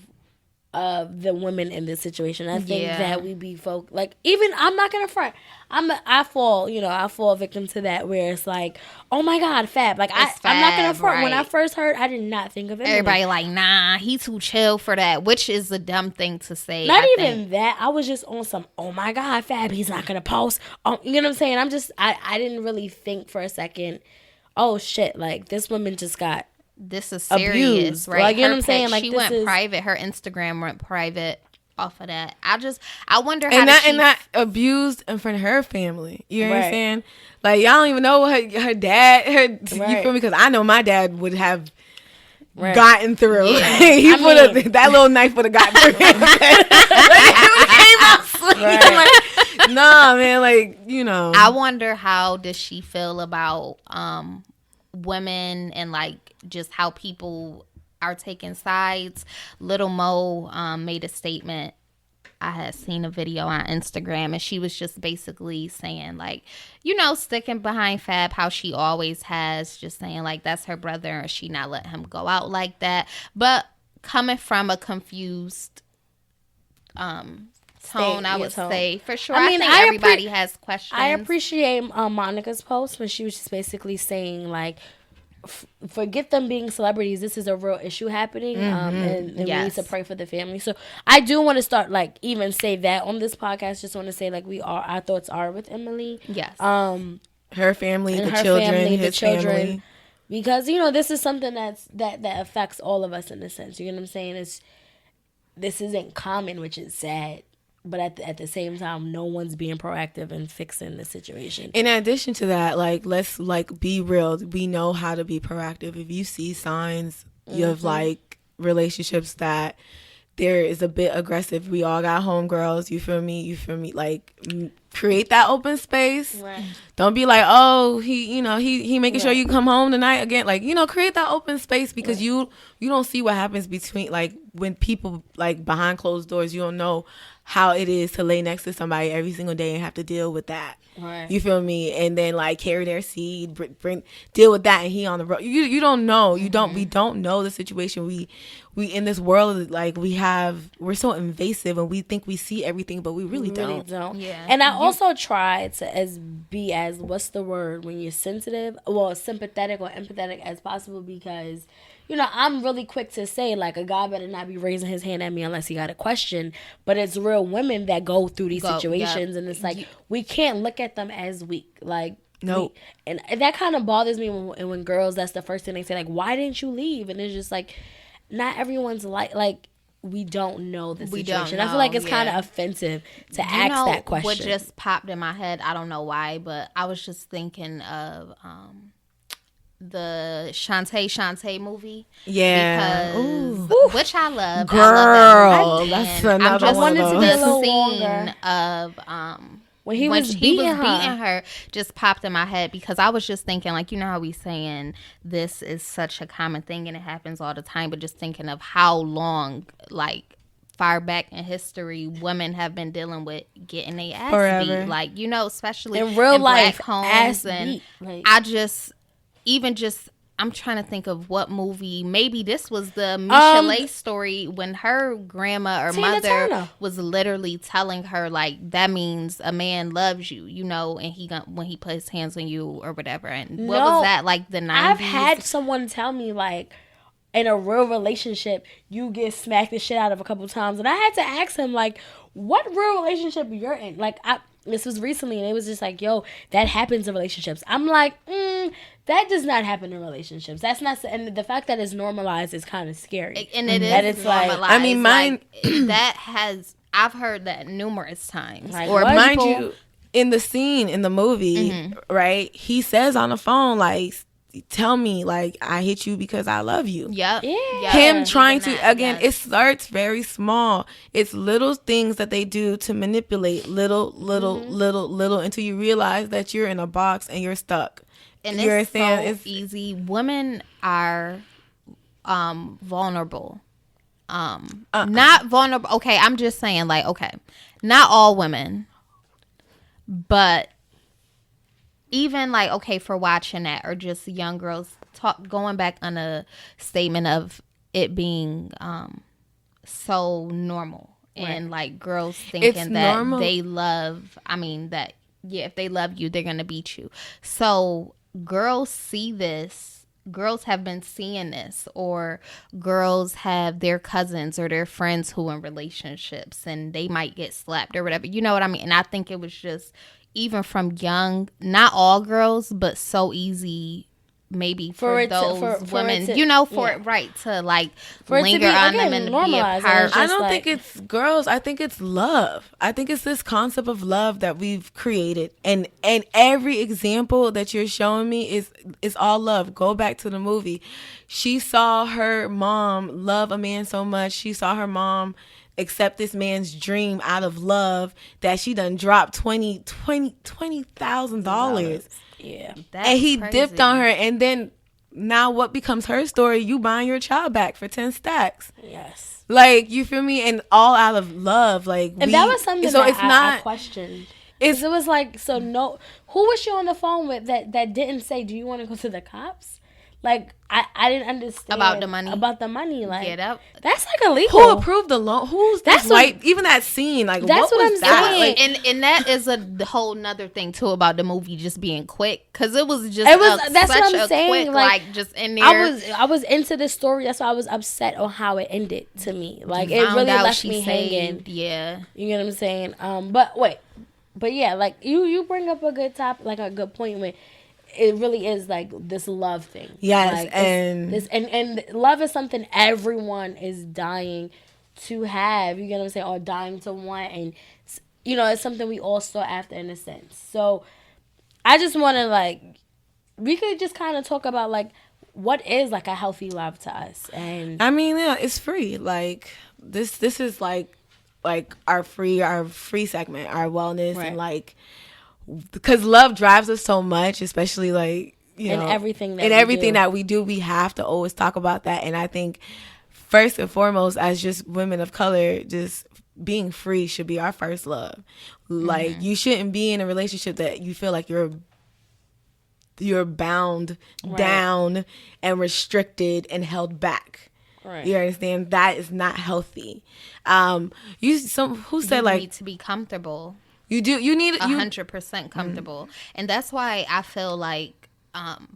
of the women in this situation. I think that we be like, even I'm not gonna front. I fall victim to that where it's like, oh my God, Fab. Like I'm not gonna front. Right. When I first heard, I did not think of it. Everybody like, nah, he too chill for that, which is a dumb thing to say. Not even that. I was just on some, oh my God, Fab, he's not gonna post. You know what I'm saying? I didn't really think for a second, oh shit, like this woman just got. This is serious, abused, right? Like, you know what I'm saying? Like, she went private. Her Instagram went private off of that. I wonder how and not abused in front of her family. You know what I'm saying? Like, y'all don't even know what her dad. You feel me? Because I know my dad would have gotten through. Yeah. That little knife would have gotten through. Like, nah, man. Like, you know. I wonder how does she feel about women and like just how people are taking sides. Little Mo made a statement. I had seen a video on Instagram and she was just basically saying like, you know, sticking behind Fab how she always has, just saying like that's her brother and she not let him go out like that. But coming from a confused tone, I would say for sure. I mean, I think everybody has questions. I appreciate Monica's post when she was just basically saying like, forget them being celebrities. This is a real issue happening, and we need to pray for the family. So I do want to start like even say that on this podcast. Just want to say like our thoughts are with Emily. Yes. Her family, the children, his family. Because you know this is something that affects all of us in a sense. You know what I'm saying? This isn't common, which is sad. But at the same time, no one's being proactive in fixing the situation. In addition to that, like, let's like be real. We know how to be proactive. If you see signs of like relationships that there is a bit aggressive, we all got homegirls. You feel me? Like, create that open space. Right. Don't be like, oh, he making sure you come home tonight again. Like, you know, create that open space because you don't see what happens between like when people like behind closed doors. You don't know how it is to lay next to somebody every single day and have to deal with that. Right. You feel me? And then like carry their seed, deal with that, and he on the road. You don't know. We don't know the situation. We in this world like we're so invasive and we think we see everything, but we really don't. Yeah. And I also try to be as what's the word when you're sensitive? Well, sympathetic or empathetic as possible because. You know, I'm really quick to say, like, a guy better not be raising his hand at me unless he got a question. But it's real women that go through these situations. And it's like, we can't look at them as weak. Like, no. And that kind of bothers me when girls, that's the first thing they say, like, why didn't you leave? And it's just like, not everyone's like we don't know the situation. I feel like it's kind of offensive to ask that question. What just popped in my head, I don't know why, but I was just thinking of... the Shantae movie, because which I love. Girl, that's another one. I just the scene of when he was beating her just popped in my head because I was just thinking like, you know how we saying this is such a common thing and it happens all the time, but just thinking of how long like far back in history women have been dealing with getting their ass beat, like, you know, especially in real life black homes, and like, I'm trying to think of what movie. Maybe this was the Michelet story when her grandma or Tina mother Turner was literally telling her like that means a man loves you, you know, and when he put his hands on you or whatever. And what was that, like the 90s? I've had someone tell me like in a real relationship you get smacked the shit out of a couple times, and I had to ask him like, what real relationship you're in? Like this was recently, and it was just like, yo, that happens in relationships. I'm like, that does not happen in relationships. That's not, and the fact that it's normalized is kind of scary. And it is that it's normalized. Like, I mean, mine that has, I've heard that numerous times. Like, or what? mind people, you, in the scene in the movie, right? He says on the phone, like, tell me, like, I hit you because I love you. Yep. Yeah. Him trying to, that, again, it starts very small. It's little things that they do to manipulate little until you realize that you're in a box and you're stuck. And You're it's saying so easy. Women are vulnerable. Not vulnerable. Okay, I'm just saying, like, okay, not all women, but even like, okay, for watching that, or just young girls going back on a statement of it being so normal, and like girls thinking that normal. They love, I mean, that, yeah, if they love you, they're gonna beat you. So girls see this, girls have been seeing this, or girls have their cousins or their friends who in relationships, and they might get slapped or whatever, you know what I mean? And I think it was just, even from young, not all girls, but so easy, maybe for those women, you know, for it, right, to like linger on them and be a part. I don't think it's girls. I think it's love. I think it's this concept of love that we've created, and every example that you're showing me is all love. Go back to the movie. She saw her mom love a man so much. She saw her mom accept this man's dream out of love that she done dropped $20,000. Yeah. And he dipped on her, and then now what becomes her story? You buying your child back for 10 stacks. Yes. Like, you feel me? And all out of love. Like, and that was something so that I questioned. It was like, so no, who was she on the phone with that didn't say, do you want to go to the cops? Like, I didn't understand about the money. Like, get up. That's like illegal. Who approved the loan? Who's that? White? Even that scene, like, that's what was that? Like, and that is a whole nother thing too about the movie just being quick, because it was just that's what I'm saying. Quick, like just in there. I was into the story. That's why I was upset on how it ended to me. Like, it really left me hanging. Yeah, you know what I'm saying. But yeah, like you bring up a good topic, like a good point when it really is like this love thing. Yes, like and and love is something everyone is dying to have. You get what I'm saying, or dying to want, and you know, it's something we all sought after in a sense. So I just want to, like, we could just kind of talk about like what is like a healthy love to us. And I mean, yeah, it's free. Like this is like our free segment, our wellness, right. And like, because love drives us so much, especially like, you know, everything that we do, we have to always talk about that. And I think first and foremost, as just women of color, just being free should be our first love. Like, you shouldn't be in a relationship that you feel like you're bound down and restricted and held back. Right. You understand? That is not healthy. Who said, like, you need to be comfortable. You do. You need 100% comfortable, and that's why I feel like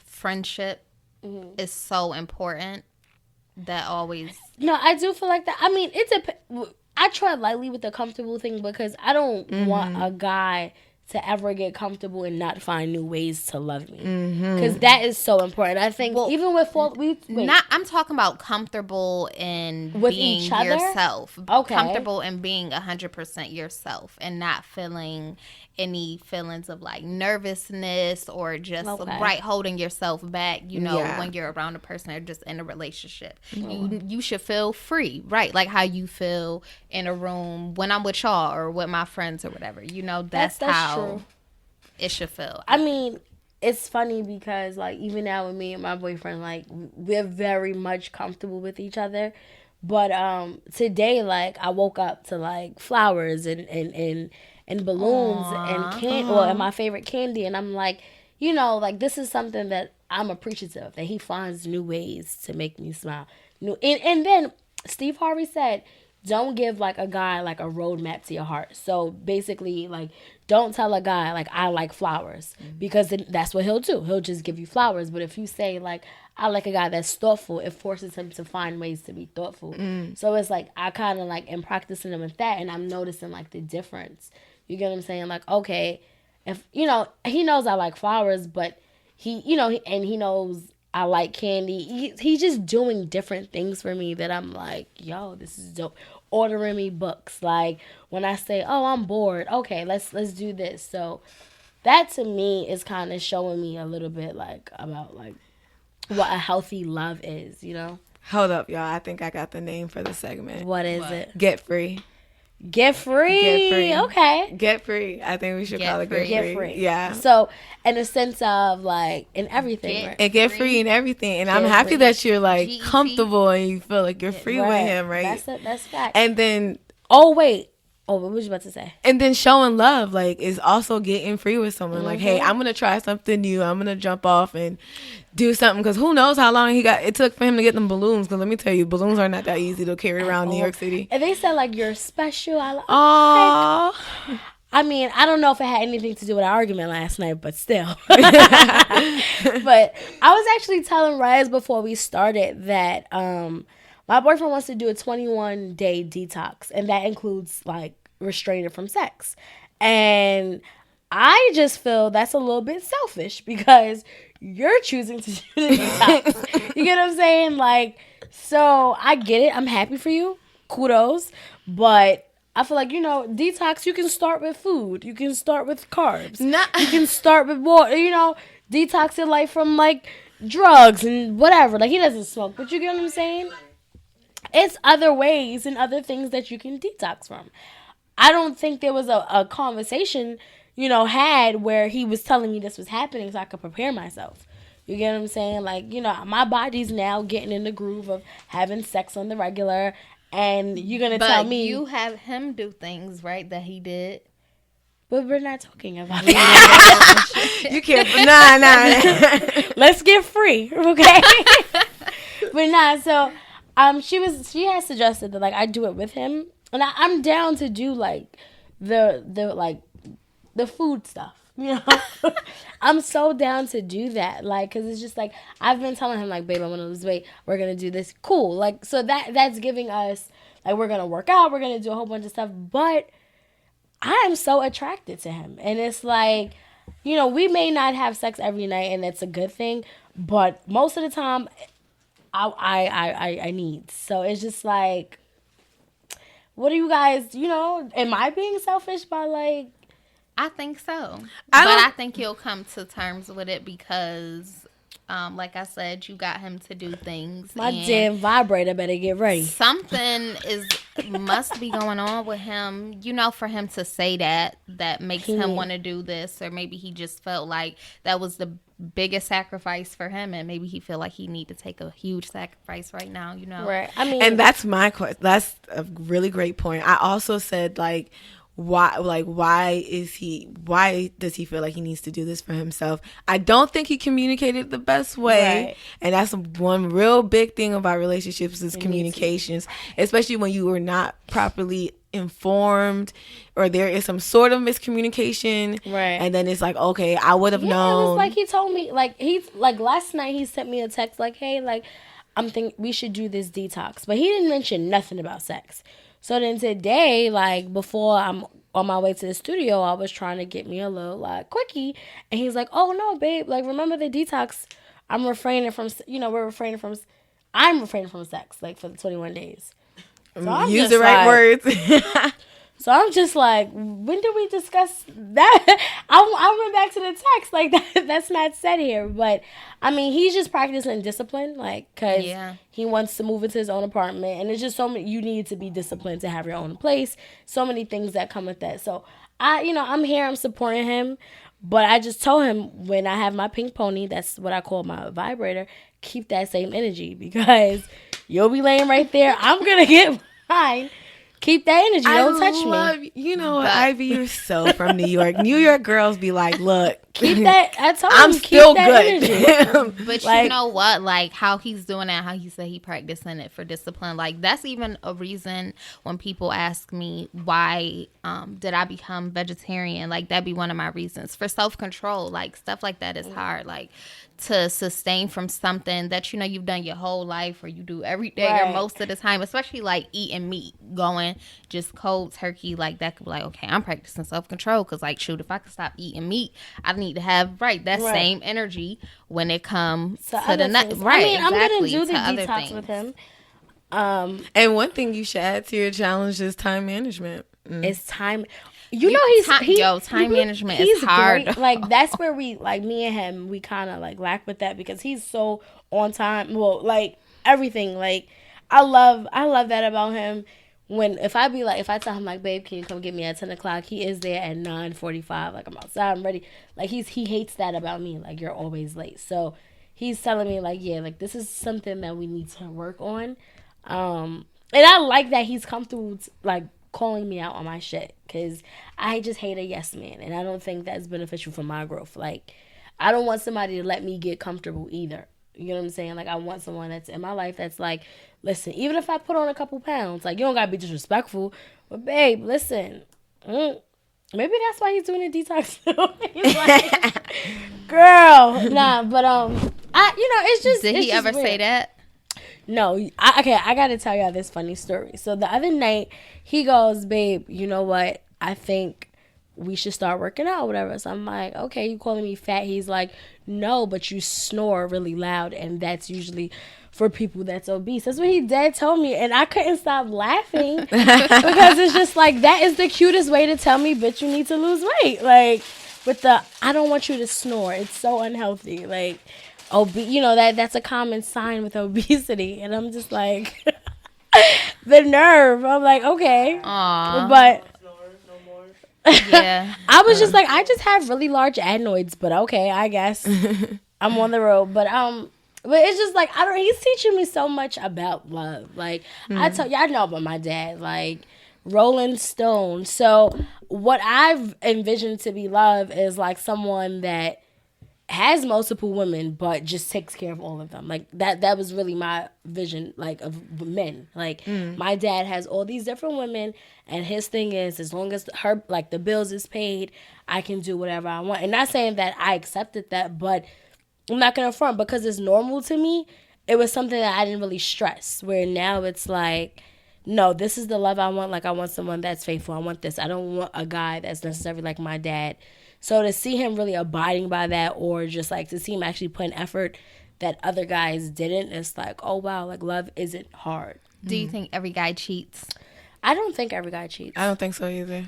friendship is so important. That always. No, I do feel like that. I mean, I tread lightly with the comfortable thing because I don't want a guy to ever get comfortable and not find new ways to love me, because that is so important. I think even with I'm talking about comfortable in with being yourself. Okay, comfortable in being 100% yourself and not feeling any feelings of like nervousness or just holding yourself back. You know, when you're around a person or just in a relationship, you should feel free, right? Like how you feel in a room when I'm with y'all or with my friends or whatever. You know, that's how true. It should feel. I mean, it's funny because like even now with me and my boyfriend, like we're very much comfortable with each other. But today, like I woke up to like flowers and balloons and my favorite candy, and I'm like, you know, like this is something that I'm appreciative of, that he finds new ways to make me smile. And then Steve Harvey said, don't give like a guy like a roadmap to your heart. So basically, like, don't tell a guy like I like flowers, because then that's what he'll do. He'll just give you flowers. But if you say like I like a guy that's thoughtful, it forces him to find ways to be thoughtful. So it's like I kind of like am practicing him with that, and I'm noticing like the difference. You get what I'm saying? Like, okay, if, you know, he knows I like flowers, but he, you know, and he knows I like candy. He's just doing different things for me that I'm like, yo, this is dope. Ordering me books. Like, when I say, oh, I'm bored. Okay, let's do this. So that to me is kind of showing me a little bit like about like what a healthy love is, you know? Hold up, y'all. I think I got the name for the segment. What is it? Get free. Get free. Get free. Okay. Get free. I think we should call it get free. Yeah. So, in a sense of like in everything, right? And get free in everything. And I'm happy that you're like comfortable and you feel like you're free with him, right? That's fact. And then what was you about to say? And then showing love, like, is also getting free with someone. Like, hey, I'm gonna try something new. I'm gonna jump off and do something, because who knows how long it took for him to get them balloons. Because let me tell you, balloons are not that easy to carry around New York City. And they said like you're special. I mean, I don't know if it had anything to do with our argument last night, but still. But I was actually telling Wize before we started that my boyfriend wants to do a 21-day detox, and that includes like restraining from sex. And I just feel that's a little bit selfish because you're choosing to do the detox. You get what I'm saying? Like, so I get it. I'm happy for you. Kudos. But I feel like, you know, detox, you can start with food. You can start with carbs. You can start with water. You know, detox your life from, like, drugs and whatever. Like, he doesn't smoke. But you get what I'm saying? It's other ways and other things that you can detox from. I don't think there was a conversation, you know, had where he was telling me this was happening so I could prepare myself. You get what I'm saying? Like, you know, my body's now getting in the groove of having sex on the regular, and you're going to tell me. You have him do things, right, that he did. But we're not talking about it. You can't. Nah. Let's get free, okay? But nah, so she has suggested that like I do it with him, and I'm down to do like the food stuff, you know. I'm so down to do that, like, because it's just like I've been telling him like, babe, I want to lose weight, we're gonna do this, cool, like, so that's giving us like we're gonna work out, we're gonna do a whole bunch of stuff, but I am so attracted to him, and it's like, you know, we may not have sex every night, and that's a good thing, but most of the time I need, so it's just like, what do you guys, you know, am I being selfish by like? I think so. I think you'll come to terms with it because, like I said, you got him to do things. My damn vibrator better get ready. Something must be going on with him, you know, for him to say that makes him want to do this, or maybe he just felt like that was the biggest sacrifice for him, and maybe he feel like he need to take a huge sacrifice right now, you know. Right. I mean, and that's my question. That's a really great point. I also said like, why does he feel like he needs to do this for himself? I don't think he communicated the best way, right. And that's one real big thing about relationships is communications, especially when you are not properly informed or there is some sort of miscommunication, right? And then it's like, okay, I would have known. It was like he told me, like last night he sent me a text like, hey, like I'm thinking we should do this detox, but he didn't mention nothing about sex. So then today, like, before I'm on my way to the studio, I was trying to get me a little, like, quickie. And he's like, oh, no, babe. Like, remember the detox? I'm refraining from sex, like, for the 21 days. So use the right words. So I'm just like, when did we discuss that? I went back to the text. Like, that's not said here. But, I mean, he's just practicing discipline, like, because he wants to move into his own apartment. And it's just so many, you need to be disciplined to have your own place. So many things that come with that. So, I'm here. I'm supporting him. But I just told him when I have my pink pony, that's what I call my vibrator, keep that same energy. Because you'll be laying right there. I'm going to get mine. Keep that energy. Don't touch me. You know, Ivy, you're so from New York. New York girls be like, look, keep that. I told I'm him, still keep that good. But you know what? Like how he's doing that, how he said he practicing it for discipline. Like that's even a reason when people ask me why did I become vegetarian? Like that'd be one of my reasons for self-control. Like stuff like that is hard. Like to sustain from something that you've done your whole life or you do every day or most of the time, especially like eating meat, going just cold turkey, like that could be like, okay, I'm practicing self-control because like shoot, if I could stop eating meat, I need to have that same energy when it comes to the nut. Right, I mean, I'm gonna do the detox with him. And one thing you should add to your challenge is time management. It's time. Time management is hard. Great. Like that's where we like me and him. We kind of like lack with that because he's so on time. Well, like everything. Like I love that about him. If I tell him like, babe, can you come get me at 10 o'clock? He is there at 9:45. Like I'm outside, I'm ready. Like he hates that about me. Like you're always late. So he's telling me like, yeah, like this is something that we need to work on. And I like that he's comfortable like calling me out on my shit because I just hate a yes man, and I don't think that's beneficial for my growth. Like I don't want somebody to let me get comfortable either. You know what I'm saying? Like I want someone that's in my life that's like, listen, even if I put on a couple pounds, like you don't gotta be disrespectful, but babe, listen, maybe that's why he's doing a detox. He's like, girl, nah, but it's just. Did he ever say that? No, I gotta tell y'all this funny story. So the other night, he goes, babe, you know what? I think we should start working out or whatever. So I'm like, okay, you calling me fat? He's like, no, but you snore really loud, and that's usually for people that's obese. That's what he dead told me, and I couldn't stop laughing because it's just like, that is the cutest way to tell me, bitch, you need to lose weight. Like, with the, I don't want you to snore. It's so unhealthy. Like, that's a common sign with obesity. And I'm just like, the nerve. I'm like, okay. Aww. But yeah. I was just like, I just have really large adenoids, but okay, I guess I'm on the road. But it's just like, he's teaching me so much about love. Like, I tell y'all know about my dad, like Rolling Stone. So what I've envisioned to be love is like someone that has multiple women, but just takes care of all of them. Like that was really my vision, like of men. Like my dad has all these different women, and his thing is, as long as her like the bills is paid, I can do whatever I want. And not saying that I accepted that, but I'm not gonna front because it's normal to me. It was something that I didn't really stress. Where now it's like, no, this is the love I want. Like I want someone that's faithful. I want this. I don't want a guy that's necessarily like my dad. So to see him really abiding by that, or just like to see him actually put an effort that other guys didn't, it's like, oh wow, like love isn't hard. Do you think every guy cheats? I don't think every guy cheats. I don't think so either.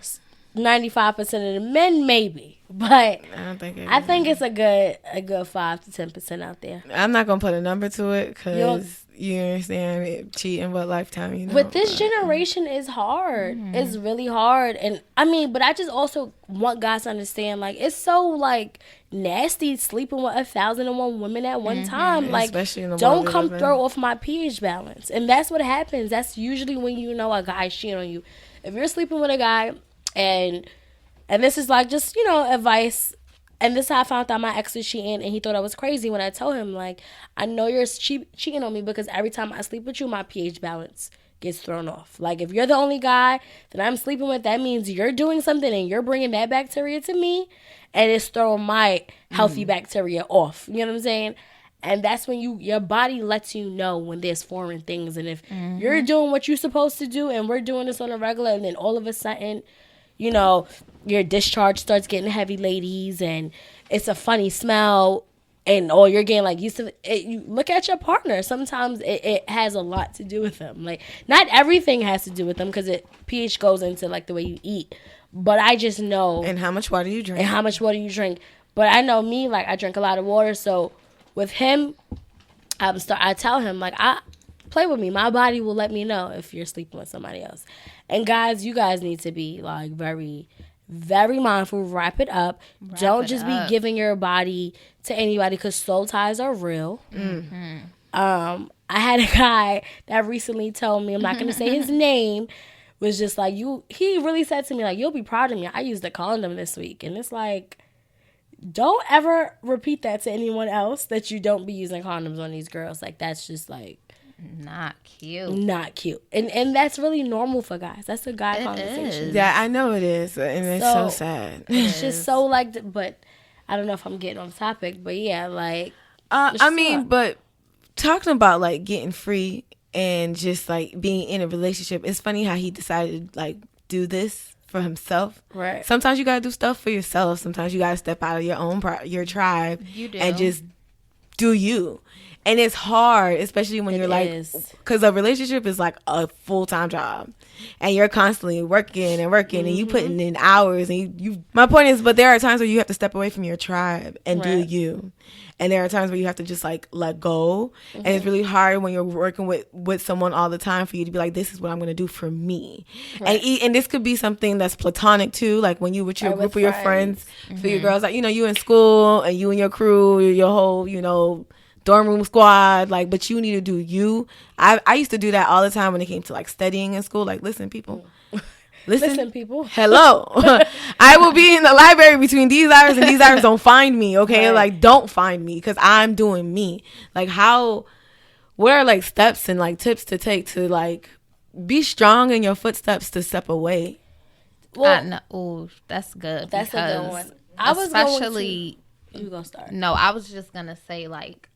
95% of the men maybe, but I think it's a good 5 to 10% out there. I'm not gonna put a number to it because you understand cheating, what lifetime But this generation is hard. It's really hard, and I mean, but I just also want guys to understand, like it's so like nasty sleeping with 1,001 women at one time. Like, especially in the don't come throw off my pH balance, and that's what happens. That's usually when you know a guy's cheating on you. If you're sleeping with a guy. And this is like just, advice. And this is how I found out my ex was cheating. And he thought I was crazy when I told him, like, I know you're cheating on me because every time I sleep with you, my pH balance gets thrown off. Like, if you're the only guy that I'm sleeping with, that means you're doing something and you're bringing that bacteria to me. And it's throwing my healthy bacteria off. You know what I'm saying? And that's when your body lets you know when there's foreign things. And if you're doing what you're supposed to do and we're doing this on a regular, and then all of a sudden, your discharge starts getting heavy, ladies, and it's a funny smell, and you're getting like used to it. You look at your partner. Sometimes it has a lot to do with them. Like, not everything has to do with them because pH goes into like the way you eat. But I just know. And how much water you drink. But I know me, like I drink a lot of water. So with him, I tell him like, play with me. My body will let me know if you're sleeping with somebody else. And guys, you guys need to be like very, very mindful. Wrap it up. Don't just be giving your body to anybody because soul ties are real. I had a guy that recently told me, I'm not going to say his name, was just like, he really said to me, like, you'll be proud of me. I used a condom this week. And it's like, don't ever repeat that to anyone else, that you don't be using condoms on these girls. Like, that's just like not cute. And that's really normal for guys. That's a guy conversation. Yeah, I know it is, and it's so sad. It's just so like, but I don't know if I'm getting on topic, but yeah, like I mean, but talking about like getting free and just like being in a relationship, it's funny how he decided to like do this for himself. Right. Sometimes you gotta do stuff for yourself. Sometimes you gotta step out of your own your tribe. You do. And just do you. And it's hard, especially when you're like, because a relationship is like a full-time job, and you're constantly working and you putting in hours, and you. My point is, but there are times where you have to step away from your tribe and do you, and there are times where you have to just like let go, and it's really hard when you're working with someone all the time for you to be like, this is what I'm gonna do for me, and this could be something that's platonic too, like when you with your group of your friends, for your girls, like you in school and you and your crew, your whole dorm room squad, like, but you need to do you. I used to do that all the time when it came to like studying in school. Like, listen, people. Listen, people. Hello. I will be in the library between these hours and these hours. Don't find me, okay? Right. Like, don't find me, because I'm doing me. Like, what are like steps and like tips to take to like be strong in your footsteps to step away? Well, that's good. That's a good one. You gonna start? No, I was just gonna say, like,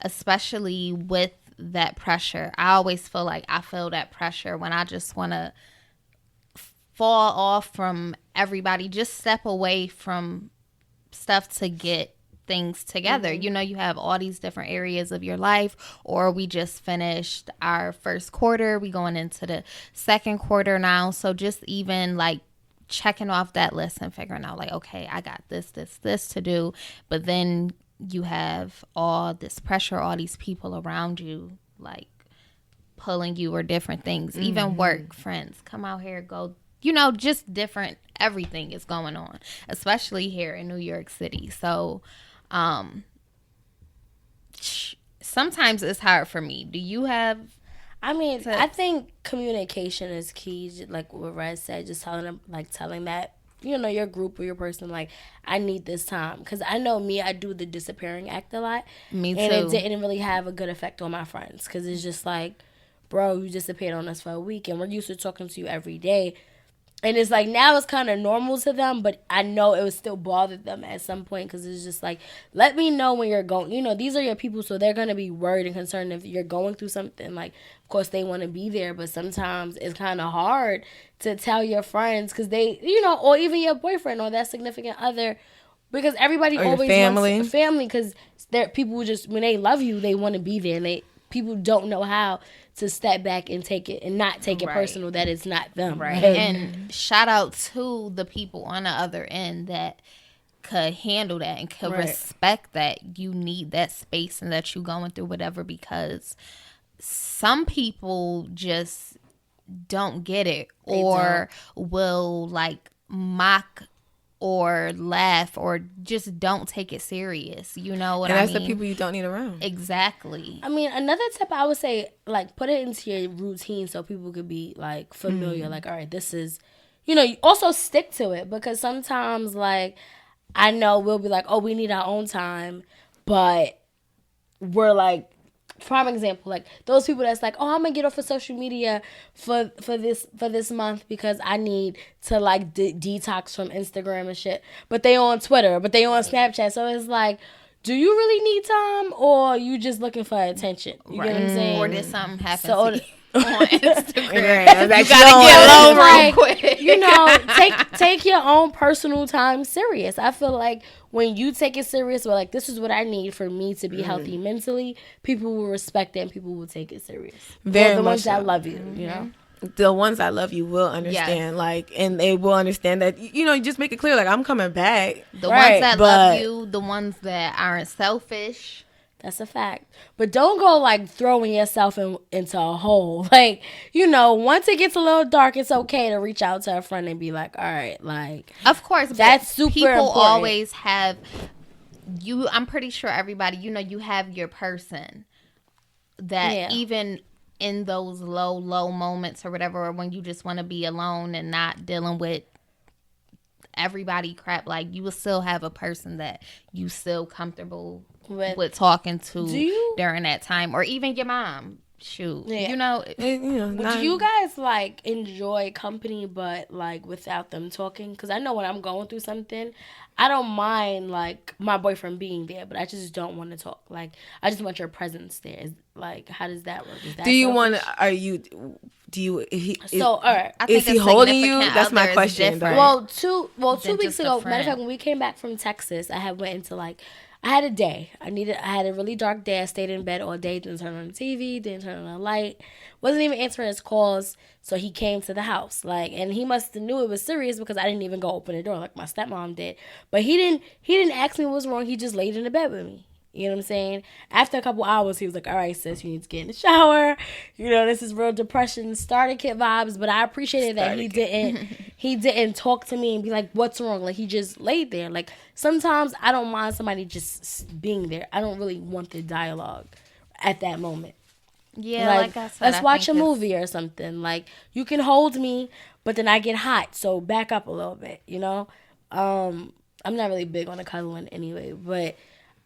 especially with that pressure, I always feel like I feel that pressure when I just want to fall off from everybody, just step away from stuff to get things together. You have all these different areas of your life, or we just finished our first quarter, we going into the second quarter now, so just even like checking off that list and figuring out like, okay, I got this to do, but then you have all this pressure, all these people around you like pulling you, or different things, even work, friends, come out here, go, just different, everything is going on, especially here in New York City. So sometimes it's hard for me. Do you have I think communication is key, like what Red said, just telling that, your group or your person, like, I need this time. Because I know me, I do the disappearing act a lot. Me too. And it didn't really have a good effect on my friends, because it's just like, bro, you disappeared on us for a week, and we're used to talking to you every day. And it's like, now it's kind of normal to them, but I know it would still bother them at some point, because it's just like, let me know when you're going. These are your people, so they're going to be worried and concerned if you're going through something. Like, of course, they want to be there, but sometimes it's kind of hard to tell your friends, because they, or even your boyfriend or that significant other, because everybody or always family. wants a family, because people who just, when they love you, they want to be there, and people don't know how to step back and take it and not take it personal that it's not them. Right. And shout out to the people on the other end that could handle that and could respect that you need that space and that you're going through whatever, because some people just don't get it, or will like mock or laugh, or just don't take it serious. You know what I mean? And that's the people you don't need around. Exactly. Another tip I would say, like, put it into your routine so people could be, like, familiar. Like, all right, this is, you also stick to it, because sometimes, like, I know we'll be like, oh, we need our own time, but we're like, prime example, like those people that's like, oh, I'm gonna get off of social media for this month because I need to like detox from Instagram and shit, but they on Twitter, but they on Snapchat, so it's like, do you really need time, or you just looking for attention? You get what I'm saying? Or did something happen to you on Instagram? You gotta get low real quick. Take your own personal time serious. I feel like when you take it serious, well, like, this is what I need for me to be healthy mentally, people will respect it and people will take it serious. Very the much ones that love you, you know? The ones that love you will understand, like, and they will understand that, you just make it clear, like, I'm coming back. The ones that love you, the ones that aren't selfish. That's a fact. But don't go, like, throwing yourself into a hole. Like, once it gets a little dark, it's okay to reach out to a friend and be like, all right, like. Of course. That's super people important. Always have you. I'm pretty sure everybody, you have your person that even in those low moments or whatever, or when you just want to be alone and not dealing with everybody crap, like, you will still have a person that you still comfortable with talking to during that time, or even your mom. Shoot, you know. Do you guys like enjoy company, but like without them talking? Because I know when I'm going through something, I don't mind like my boyfriend being there, but I just don't want to talk. Like, I just want your presence there. Like, how does that work? Is that all right. Is he holding you? That's my question. Well, 2 weeks ago, matter of fact, when we came back from Texas, I had went into like, I had a day. I had a really dark day. I stayed in bed all day, didn't turn on the TV, didn't turn on the light, wasn't even answering his calls. So he came to the house, like, and he must have knew it was serious because I didn't even go open the door like my stepmom did. But he didn't ask me what was wrong. He just laid in the bed with me. You know what I'm saying? After a couple hours, he was like, all right, sis, you need to get in the shower. You know, this is real depression, starter kit vibes. But I appreciated that he didn't talk to me and be like, what's wrong? Like, he just laid there. Like, sometimes I don't mind somebody just being there. I don't really want the dialogue at that moment. Yeah, like I said, let's watch a movie or something. Like, you can hold me, but then I get hot. So back up a little bit, you know? I'm not really big on the cuddling anyway, but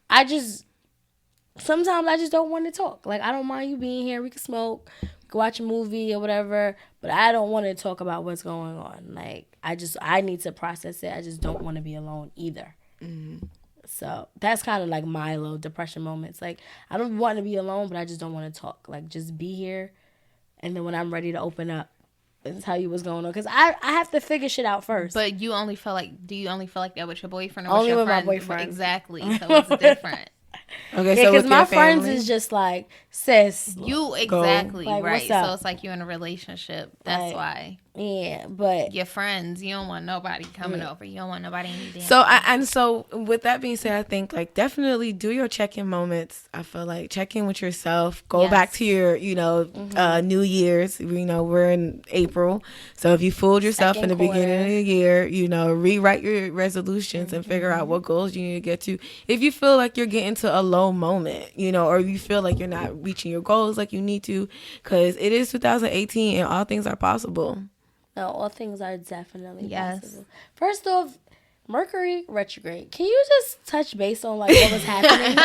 sometimes I just don't want to talk. Like, I don't mind you being here. We can smoke, we can watch a movie or whatever, but I don't want to talk about what's going on. Like, I need to process it. I just don't want to be alone either. Mm-hmm. So that's kind of like my little depression moments. Like, I don't want to be alone, but I just don't want to talk. Like, just be here, and then when I'm ready to open up, and tell you what's going on, because I have to figure shit out first. But do you only feel like that with your boyfriend or only with your with friend? my boyfriend? Exactly. So it's different. Okay, so because my friends is just like, sis, you exactly like, right. So it's like you're in a relationship. That's like, why. Yeah, but your friends, you don't want nobody coming over. You don't want nobody anything. So with that being said, I think like definitely do your check-in moments. I feel like check in with yourself. Go back to your New Year's. You know, we're in April, so if you fooled yourself in the beginning of the year, you know, rewrite your resolutions and figure out what goals you need to get to. If you feel like you're getting to a low moment, you know, or you feel like you're not reaching your goals like you need to, because it is 2018 and all things are possible. No, all things are definitely possible. First off, Mercury retrograde. Can you just touch base on like what was happening?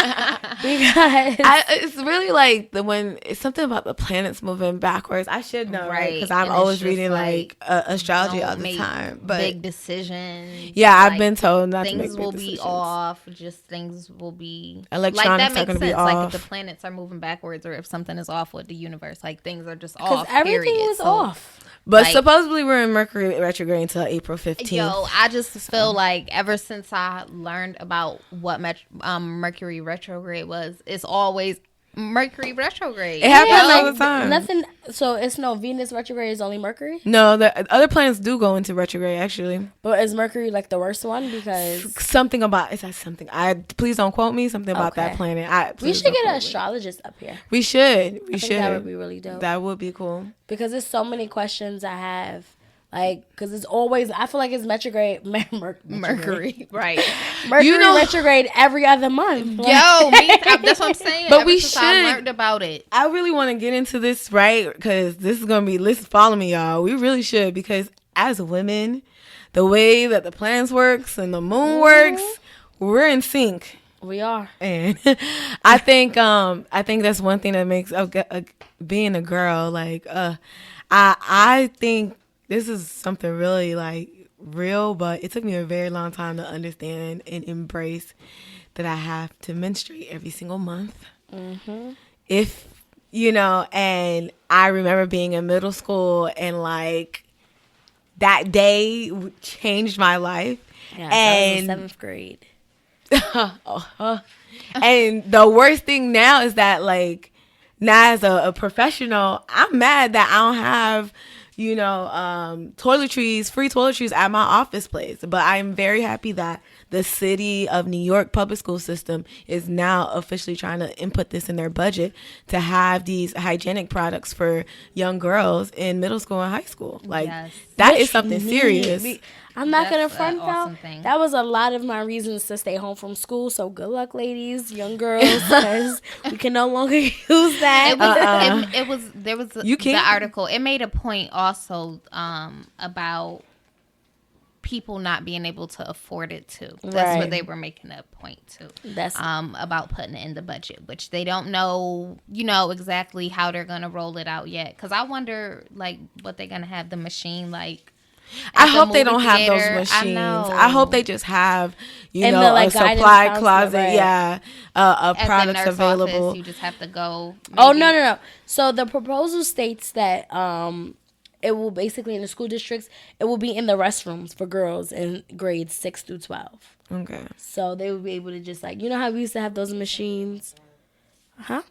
Because it's really like it's something about the planets moving backwards. I should know, right? Because I'm always reading like astrology all the time. But big decisions. Yeah, I've been told not to make big decisions. Things will be off. Just things will be electronics are going to be off. Like if the planets are moving backwards, or if something is off with the universe, like things are just off. Because everything was off. But supposedly we're in Mercury retrograde until April 15th. Yo, I just feel like ever since I learned about what Mercury retrograde was, it's always Mercury retrograde. It happens all the time. Nothing. So it's no Venus retrograde. It's only Mercury. No, the other planets do go into retrograde actually. But is Mercury like the worst one? Because something about something. Please don't quote me. Something about that planet. We should get an astrologist up here. We should. We should. That would be really dope. That would be cool. Because there's so many questions I have. Like, because it's always, I feel like it's retrograde. Mercury, right. Mercury retrograde every other month. Like, yo, that's what I'm saying. But we should. I learned about it. I really want to get into this, right? Because this is going to be, listen, follow me, y'all. We really should. Because as women, the way that the planets works and the moon works, we're in sync. We are. And I think that's one thing that makes being a girl, like, I think this is something really like real, but it took me a very long time to understand and embrace that I have to menstruate every single month. Mm-hmm. If, you know, and I remember being in middle school and like that day changed my life. Yeah, and that was 7th grade. And the worst thing now is that like now as a professional, I'm mad that I don't have, you know, free toiletries at my office place. But I'm very happy that the city of New York public school system is now officially trying to input this in their budget to have these hygienic products for young girls in middle school and high school. Like, that is something serious. I'm not going to front though. That was a lot of my reasons to stay home from school. So good luck, ladies, young girls, because we can no longer use that. There was the article. It made a point also about people not being able to afford it too. That's what they were making a point to. That's about putting it in the budget, which they don't know, exactly how they're gonna roll it out yet. Because I wonder, like, what they're gonna have the machine like. I hope they don't have those machines. I hope they just have, a supply closet. Right. Yeah. Products available. Office, you just have to go. Maybe. Oh, no. So the proposal states that it will basically, in the school districts, it will be in the restrooms for girls in grades 6 through 12. Okay. So they will be able to just, like, how we used to have those machines? Huh?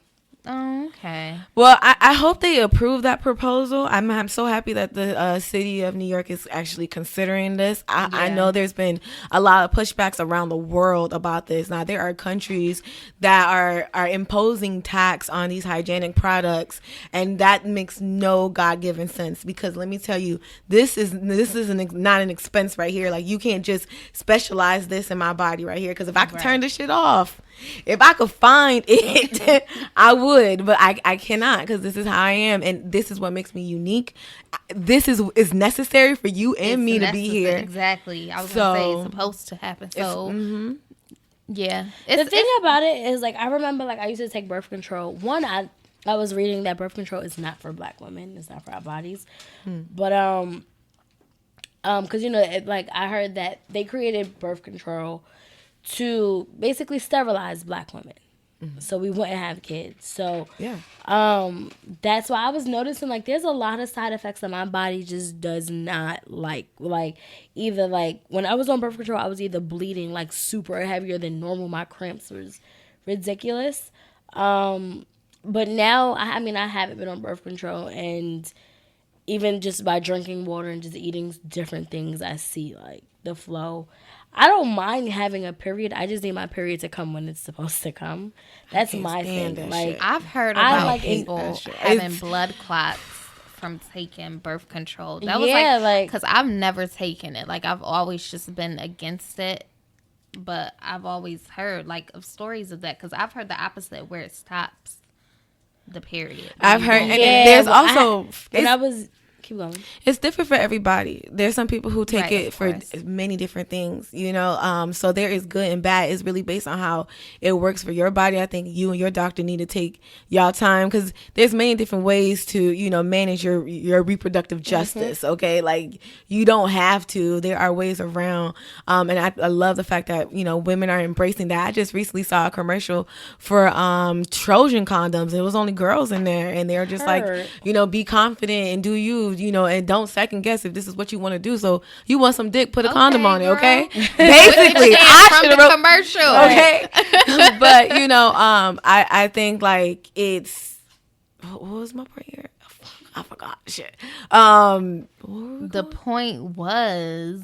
Oh, okay. Well, I hope they approve that proposal. I'm so happy that the city of New York is actually considering this. I know there's been a lot of pushbacks around the world about this. Now, there are countries that are imposing tax on these hygienic products, and that makes no God-given sense, because let me tell you, this is not an expense right here. Like, you can't just specialize this in my body right here, because if I could turn this shit off, if I could find it, I would, but I cannot, because this is how I am, and this is what makes me unique. This is necessary for you and me to be here. Exactly. I was going to say it's supposed to happen. So, yeah. The thing about it is, like, I remember, like, I used to take birth control. One, I was reading that birth control is not for black women. It's not for our bodies. But, because, I heard that they created birth control to basically sterilize black women, so we wouldn't have kids. So that's why I was noticing, like, there's a lot of side effects that my body just does not like either, like, when I was on birth control, I was either bleeding like super heavier than normal. My cramps was ridiculous. But now I haven't been on birth control, and even just by drinking water and just eating different things, I see, like, the flow. I don't mind having a period. I just need my period to come when it's supposed to come. That's my thing. Like, I've heard about people having blood clots from taking birth control. That was because I've never taken it. Like, I've always just been against it. But I've always heard, like, of stories of that, because I've heard the opposite, where it stops the period. I've heard, and there's also keep going. It's different for everybody. There's some people who take it for many different things, so there is good and bad. It's really based on how it works for your body. I think you and your doctor need to take y'all time, because there's many different ways to manage your reproductive justice. Okay, like, you don't have to. There are ways around, and I love the fact that women are embracing that. I just recently saw a commercial for Trojan condoms. It was only girls in there, and they're just like, be confident and do you, and don't second guess if this is what you want to do. So you want some dick, put a condom on it, okay? Basically, I should have wrote commercial, okay? But I think, like, it's, what was my point here? I forgot. Shit. The point was,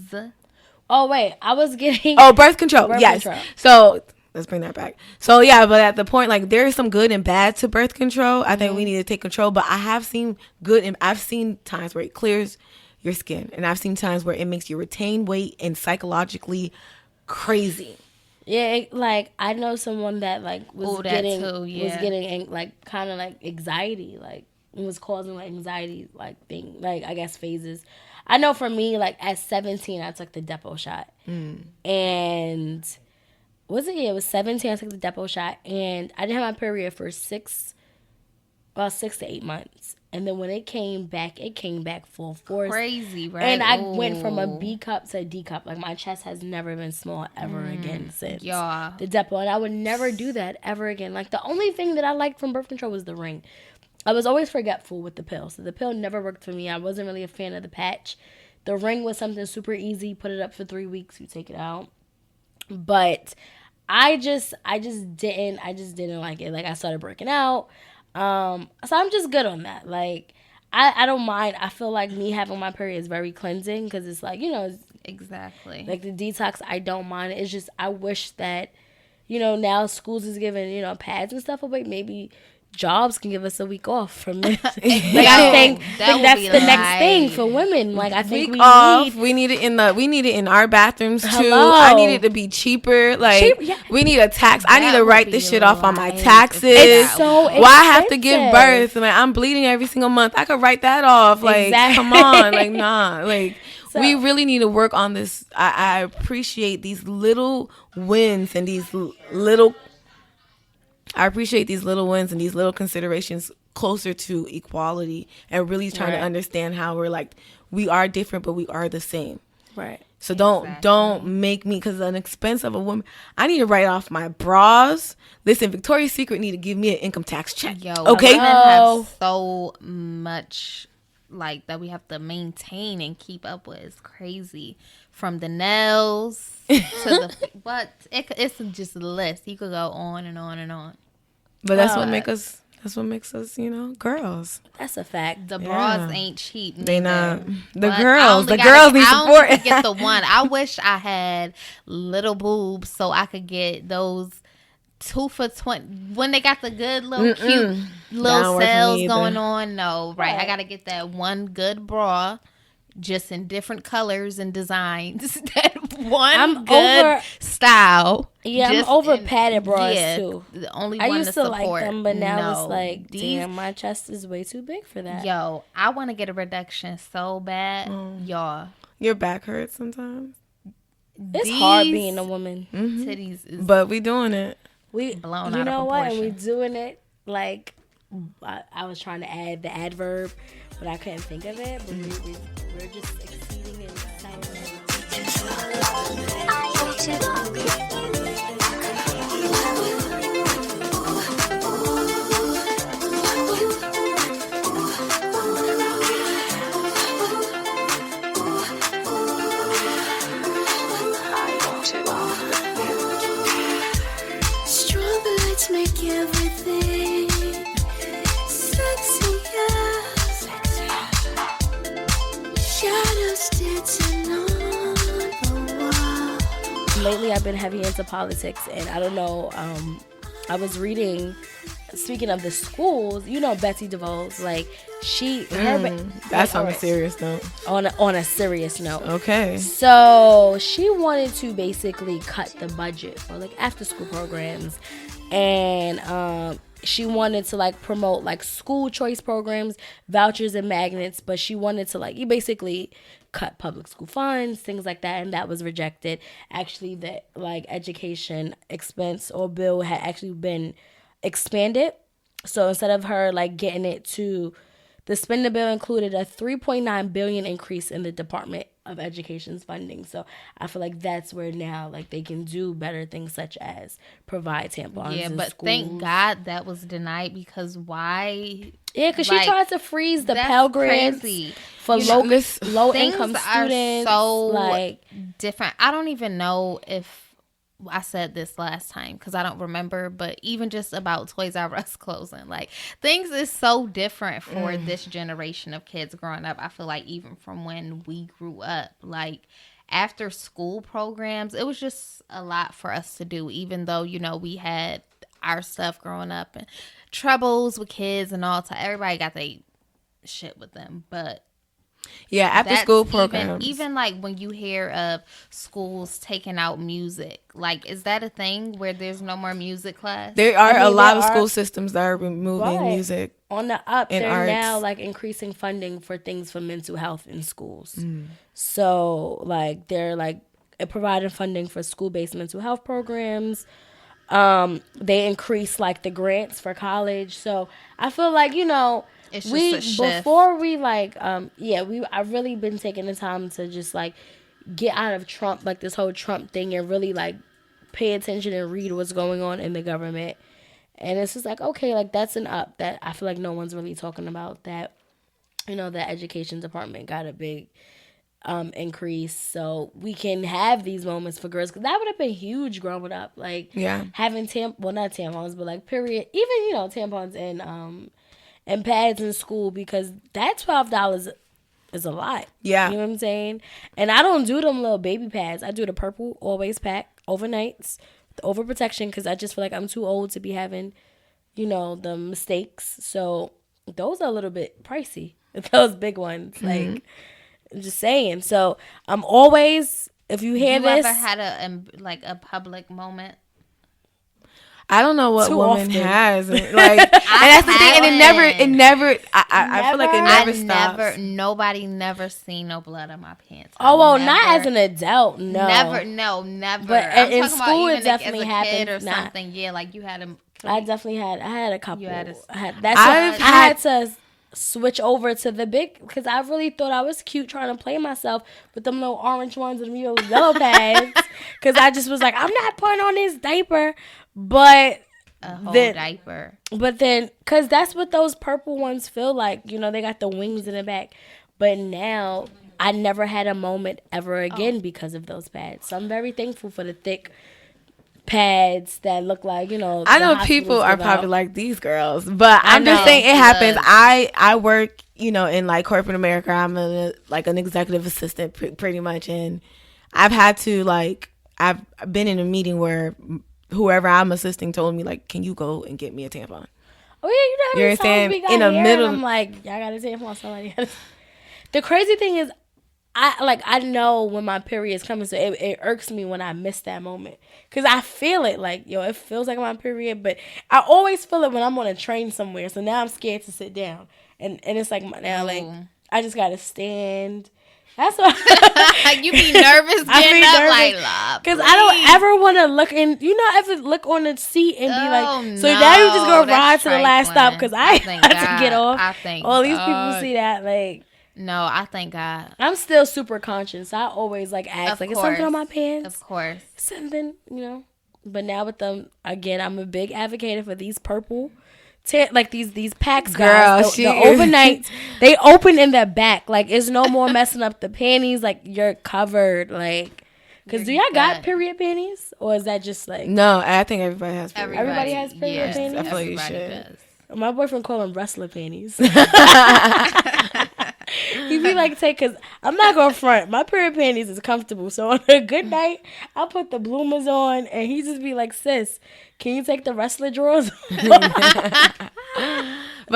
I was getting birth control. Control. So let's bring that back. So but at the point, like, there is some good and bad to birth control. I think we need to take control, but I have seen good, and I've seen times where it clears your skin, and I've seen times where it makes you retain weight and psychologically crazy. Yeah, like, I know someone that, like, was getting like, kind of like anxiety, like, it was causing, like, anxiety, like, thing, like, I guess phases. I know for me, like, at 17, I took the Depo shot, and it was 17. I took the Depo shot, and I didn't have my period for 6 to 8 months. And then when it came back full force. Crazy, right? And I went from a B cup to a D cup. Like, my chest has never been small ever again since the Depo. And I would never do that ever again. Like, the only thing that I liked from birth control was the ring. I was always forgetful with the pill. So the pill never worked for me. I wasn't really a fan of the patch. The ring was something super easy. Put it up for 3 weeks. You take it out. But I just didn't like it. Like, I started breaking out. So I'm just good on that. Like, I don't mind. I feel like me having my period is very cleansing, because it's like, exactly, like the detox. I don't mind. It's just, I wish that, now schools is giving, pads and stuff away. Maybe jobs can give us a week off from this. Like, I think that's the next thing for women. Like, I think we need it in our bathrooms too. Hello. I need it to be cheaper. Like, we need a tax. I need to write this shit off on my taxes. It's so expensive. Why I have to give birth? Like, I'm bleeding every single month. I could write that off. Like, come on. Like, nah. Like, So, we really need to work on this. I appreciate these little wins and these little considerations closer to equality and really trying to understand how we're like, we are different, but we are the same. Right. So don't make me, because an expense of a woman, I need to write off my bras. Listen, Victoria's Secret need to give me an income tax check. Okay. Women have so much like that we have to maintain and keep up with. It's crazy. From the nails to the it's just a list. You could go on and on and on. But that's what makes us, girls. That's a fact. The bras ain't cheap. They not. The girls need support. I get the one. I wish I had little boobs so I could get those 2 for $20 when they got the good little cute little sales going on. No, right. I gotta get that one good bra, just in different colors and designs. That one good style. Yeah, I'm over padded bras too. The only I one used to like support. them, but now it's like, damn, my chest is way too big for that. Yo, I want to get a reduction so bad, y'all. Your back hurts sometimes. It's hard being a woman. Titties is but we doing it. We blown you out know of what? proportion. And we doing it like I was trying to add the adverb, but I couldn't think of it. But we're just exceeding and make everything sexy, shadows dancing on the wall. Lately, I've been heavy into politics, and I don't know. I was reading. Speaking of the schools, Betsy DeVos, like that's on a serious note. On a serious note. Okay. So she wanted to basically cut the budget for like after school programs, and she wanted to like promote like school choice programs, vouchers and magnets, but she wanted to like basically cut public school funds, things like that, and that was rejected. Actually, the like education expense or bill had actually been expanded. So instead of her like getting it to the spending bill included a $3.9 billion increase in the Department of Education's funding. So I feel like that's where now like they can do better things such as provide tampons. Yeah, in but schools. thank God that was denied, because why? Yeah, because she tried to freeze the Pell Grants for low income students. So like different. I don't even know if I said this last time because I don't remember, but even just about Toys R Us closing, like things is so different for this generation of kids growing up. I feel like even from when we grew up, like after school programs, it was just a lot for us to do, even though, we had our stuff growing up and troubles with kids and all. Everybody got their shit with them, but yeah, after school programs. Even like when you hear of schools taking out music, like is that a thing where there's no more music class? There are a lot of school systems that are removing music. On the up, they're arts. now like increasing funding for things for mental health in schools. So like they're like providing funding for school-based mental health programs. They increase like the grants for college. So I feel like it's just a shift. Before we like I've really been taking the time to just like get out of Trump, like this whole Trump thing, and really like pay attention and read what's going on in the government. And it's just like, okay, like that's an up that I feel like no one's really talking about, that the education department got a big increase, so we can have these moments for girls, because that would have been huge growing up, like having not tampons, but like period, even tampons and pads in school, because that $12 is a lot. Yeah. You know what I'm saying? And I don't do them little baby pads. I do the purple always pack overnights, the overprotection, because I just feel like I'm too old to be having, the mistakes. So those are a little bit pricey. Those big ones. Like, I'm just saying. So I'm always, if you hear this. You ever had a public moment? I don't know what Too woman often. has like, and that's the thing. And it never. I feel like it never stops. Nobody never seen no blood on my pants. Oh well, not as an adult. No, never. But I'm in talking school, about it definitely as a kid happened. or something. Yeah, like you had them. I definitely had. I had a couple. I had to switch over to the big because I really thought I was cute trying to play myself with them little orange ones and little yellow pads because I just was like, I'm not putting on this diaper, but a whole diaper. But then, because that's what those purple ones feel like, you know, they got the wings in the back. But now I never had a moment ever again because of those pads. So I'm very thankful for the thick pads that look like, you know. I know people are probably like these girls, but I'm just saying it happens. I work, you know, in like corporate America. I'm like an executive assistant pretty much, and I've had to like I've been in a meeting where whoever I'm assisting told me like, can you go and get me a tampon? Oh yeah, you know how many times we got in the middle. I'm like, y'all got a tampon. Somebody. The crazy thing is, I know when my period is coming, so it irks me when I miss that moment. Because I feel it, like, yo, it feels like I'm on period, but I always feel it when I'm on a train somewhere, so now I'm scared to sit down. And it's like, now, like, I just got to stand. That's what you be nervous getting up, like, love. Because I don't ever want to look in, you know, ever look on the seat and be like, so now you just going to ride to the last stop because I have to get off. All these people see that, like. No, I thank God. I'm still super conscious. I always like ask, like, is something on my pants? Of course. Something, you know. But now with them, again, I'm a big advocate for these purple, like these packs, guys. The overnight, they open in the back. Like, it's no more messing up the panties. Like, you're covered. Like, because do y'all got period panties? Or is that just like. No, I think everybody has period. Everybody has period panties? I feel like you should. My boyfriend call them wrestler panties. He be like, because I'm not going to front. My period panties is comfortable. So on a good night, I'll put the bloomers on. And he just be like, sis, can you take the wrestler drawers? But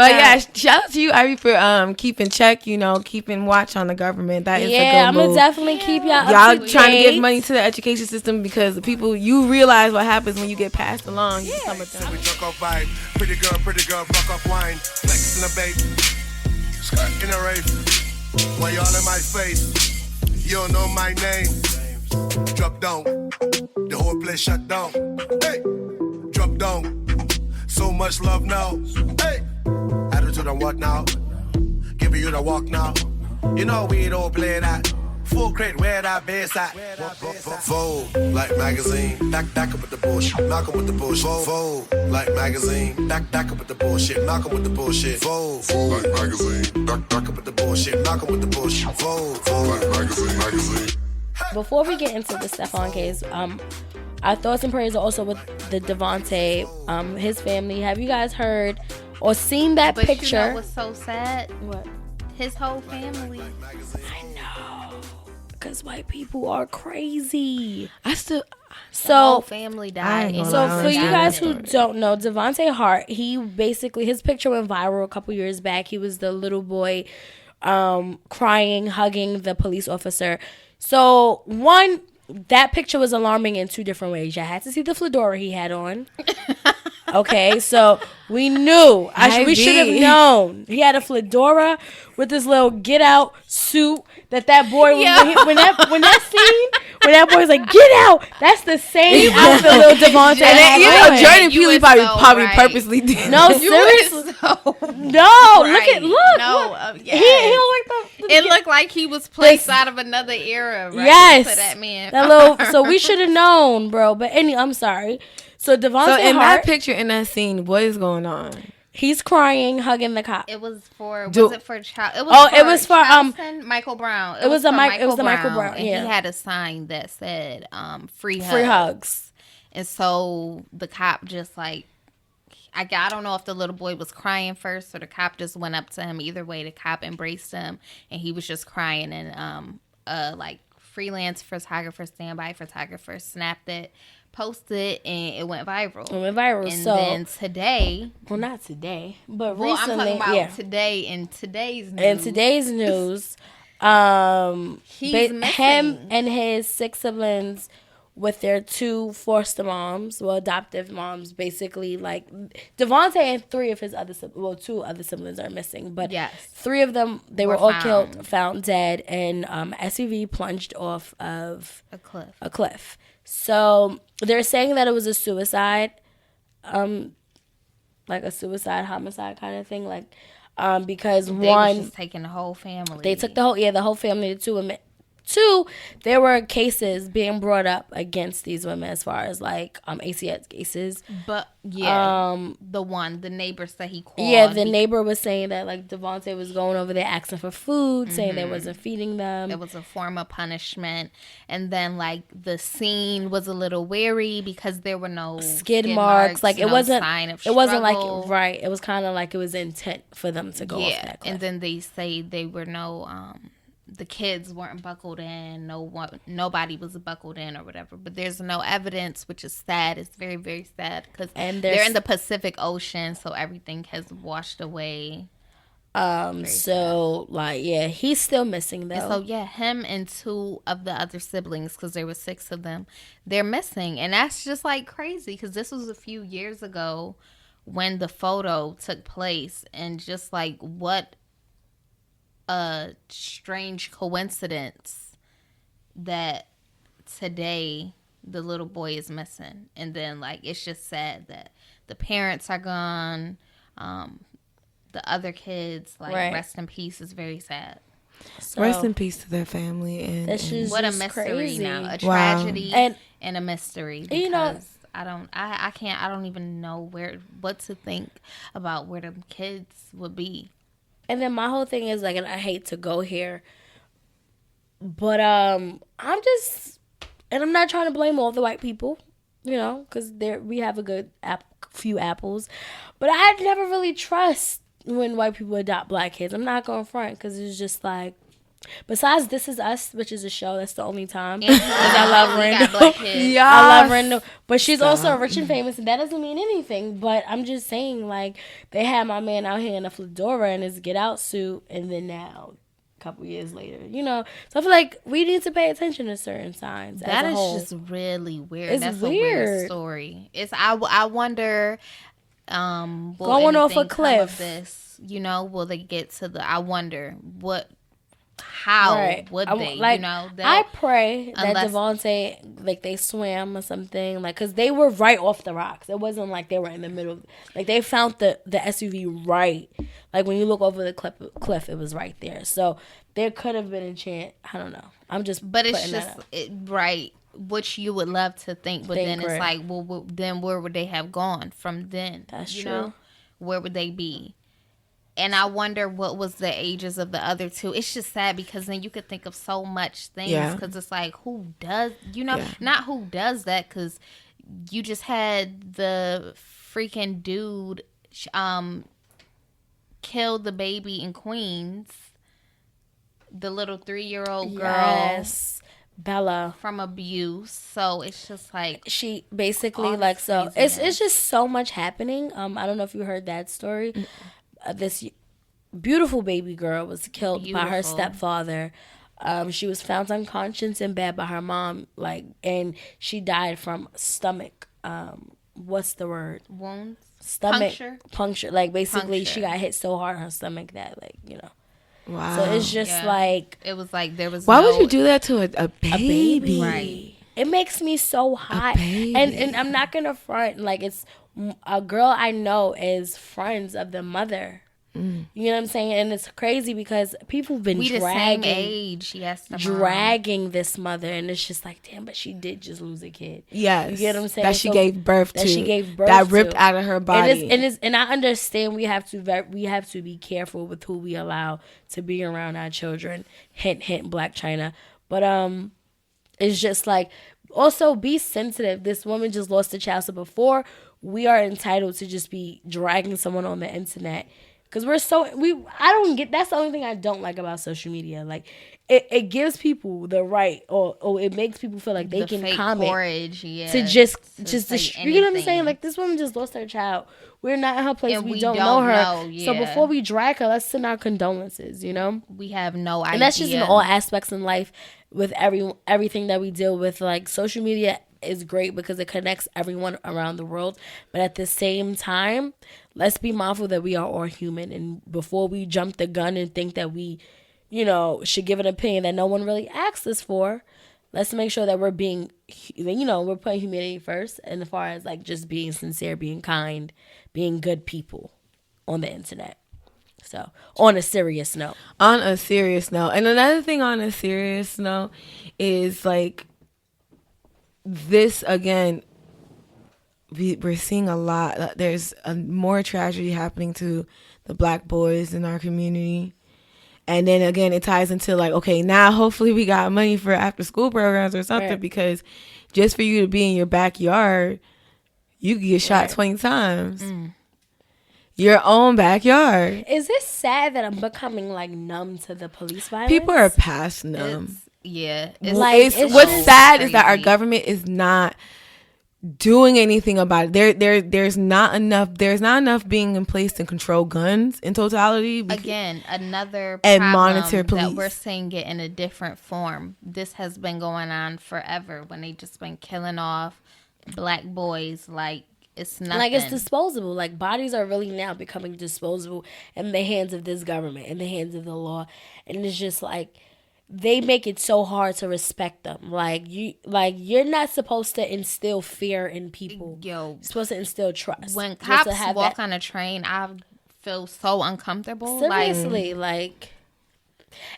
yeah, shout out to you, Ivy, for keeping check, you know, keeping watch on the government. That is a good move. I'm going to definitely keep y'all up to trying to give money to the education system because the people, you realize what happens when you get passed along. You become a thing. We drunk off vibe. Pretty girl, rock off wine. Flex in a babe. Skirt in a rave. While y'all in my face, you don't know my name. Drop down, the whole place shut down. Hey, drop down, so much love now. Hey, attitude on what now? Giving you the walk now. You know we don't play that. Full crate, where that bass at? Vogue, like magazine. Back up with the bullshit. Knock 'em with the bullshit. Vogue, like magazine. Back up with the bullshit. Knock 'em with the bullshit. Vogue, like magazine. Back up with the bullshit. Knock 'em with the bullshit. Vogue, like magazine. Before we get into the Stephon case, our thoughts and prayers are also with the Devontae, his family. Have you guys heard or seen that picture? You know what's so sad? What? His whole family. I know. Because white people are crazy. The whole family died. So for you guys who don't know, Devontae Hart, he basically, his picture went viral a couple years back. He was the little boy crying, hugging the police officer. So one, that picture was alarming in two different ways. You had to see the fedora he had on. Okay, so we knew. We should have known. He had a fedora with this little get out suit that boy when that boy's like, get out, that's the same outfit little Devontae had. You know, Jordan Peele probably purposely did. No, seriously. Look. It looked like he was placed out of another era, right? Yes. To that man. So we should have known, bro. But I'm sorry. So Devontae So in Hart, that picture, in that scene, what is going on? he's crying, hugging the cop. It was for child. It was for Michael Brown. It was the Michael Brown. And yeah. he had a sign that said free hugs. And so the cop just like, I don't know if the little boy was crying first or the cop just went up to him. Either way, the cop embraced him and he was just crying. And like freelance photographer, standby photographer snapped it, posted it, and it went viral. And then today, well, not today, but recently, I'm talking about today in today's news. In today's news, he's missing. him and his 6 siblings with their 2 foster moms, adoptive moms, basically. Like, Devontae and 3 of his other 2 other siblings are missing, but 3 of them, they were all killed, found dead, and SUV plunged off of a cliff. So they're saying that it was a suicide, like a suicide homicide kind of thing, like because they was just taking the whole family. They took the whole family. Two, there were cases being brought up against these women as far as like ACS cases. But the neighbor said he called. Yeah, the neighbor was saying that like Devontae was going over there asking for food, saying they wasn't feeding them. It was a form of punishment. And then like the scene was a little weary because there were no skid marks. Like it wasn't sign of it wasn't like right. It was kind of like it was intent for them to go off that cliff. And then they say they were the kids weren't buckled in. Nobody was buckled in or whatever. But there's no evidence, which is sad. It's very, very sad because they're in the Pacific Ocean, so everything has washed away. So like he's still missing though. And so him and 2 of the other siblings, because there were 6 of them, they're missing, and that's just like crazy because this was a few years ago when the photo took place, and just like what a strange coincidence that today the little boy is missing. And then like it's just sad that the parents are gone, the other kids, like rest in peace, is very sad. So, rest in peace to their family. And what a mystery crazy. now, a tragedy and a mystery, because I don't even know what to think about where the kids would be. And then my whole thing is like, and I hate to go here, but I'm not trying to blame all the white people, because we have a good few apples, but I never really trust when white people adopt black kids. I'm not going front, because it's just like, besides This Is Us, which is a show, that's the only time. I love Randall. I love Randall. But she's also rich and famous, and that doesn't mean anything. But I'm just saying, like, they had my man out here in a fedora and his Get Out suit, and then now, a couple years later, So I feel like we need to pay attention to certain signs. That is just really weird. That's weird. A weird story. I wonder, going off a cliff. Will they get to I wonder how would they, I pray that Devontae, like, they swam or something, like, because they were right off the rocks. It wasn't like they were in the middle. Like, they found the SUV right. Like, when you look over the cliff, it was right there. So, there could have been a chance. I don't know. I'm just But it's just, right, which you would love to think. But then it's like, well, then where would they have gone from then? That's true. Where would they be? And I wonder what was the ages of the other 2. It's just sad because then you could think of so much things, because it's like, who does, not who does that, because you just had the freaking dude kill the baby in Queens, the little 3-year-old girl. Yes. Bella, from abuse. So it's just like she basically like, so it's just so much happening. I don't know if you heard that story. This beautiful baby girl was killed by her stepfather. She was found unconscious in bed by her mom, like, and she died from stomach. What's the word? Wounds. Stomach puncture. Like, basically, she got hit so hard in her stomach that, like, Wow. So it's just like, it was like there was. Why would you do that to a baby? Right. It makes me so hot, and I'm not gonna front. Like, it's a girl I know is friends of the mother. You know what I'm saying? And it's crazy because people have been dragging the same age. Yes, dragging this mother, and it's just like, damn, but she did just lose a kid. Yes, you get what I'm saying? That she gave birth to. That ripped out of her body. And I understand we have to be careful with who we allow to be around our children. Hint, hint, Black China. But it's just like, also be sensitive. This woman just lost a child, so before we are entitled to just be dragging someone on the internet. Because I don't get, that's the only thing I don't like about social media. Like, it gives people the right, or it makes people feel like they can comment. Courage, to just you know what I'm saying? Like, this woman just lost her child. We're not in her place. And we don't know her. So before we drag her, let's send our condolences, We have no idea. And that's just in all aspects in life. with everything that we deal with. Like, social media is great because it connects everyone around the world. But at the same time, let's be mindful that we are all human. And before we jump the gun and think that we, should give an opinion that no one really asked us for, let's make sure that we're being, we're putting humanity first. And as far as like just being sincere, being kind, being good people on the internet. So, on a serious note. And another thing on a serious note is like this again. We're seeing a lot. There's more tragedy happening to the Black boys in our community. And then again, it ties into like, okay, now hopefully we got money for after school programs or something, right? Because just for you to be in your backyard, you could get shot 20 times. Your own backyard. Is it sad that I'm becoming like numb to the police violence? People are past numb. It's what's sad crazy is that our government is not doing anything about it. There's not enough being in place to control guns in totality. Again, another and problem monitor police. That we're seeing it in a different form. This has been going on forever when they just been killing off Black boys like it's nothing. Like, it's disposable. Like, bodies are really now becoming disposable in the hands of this government, in the hands of the law. And it's just like, they make it so hard to respect them. You're not supposed to instill fear in people. You're supposed to instill trust. When cops walk on a train, I feel so uncomfortable. Seriously,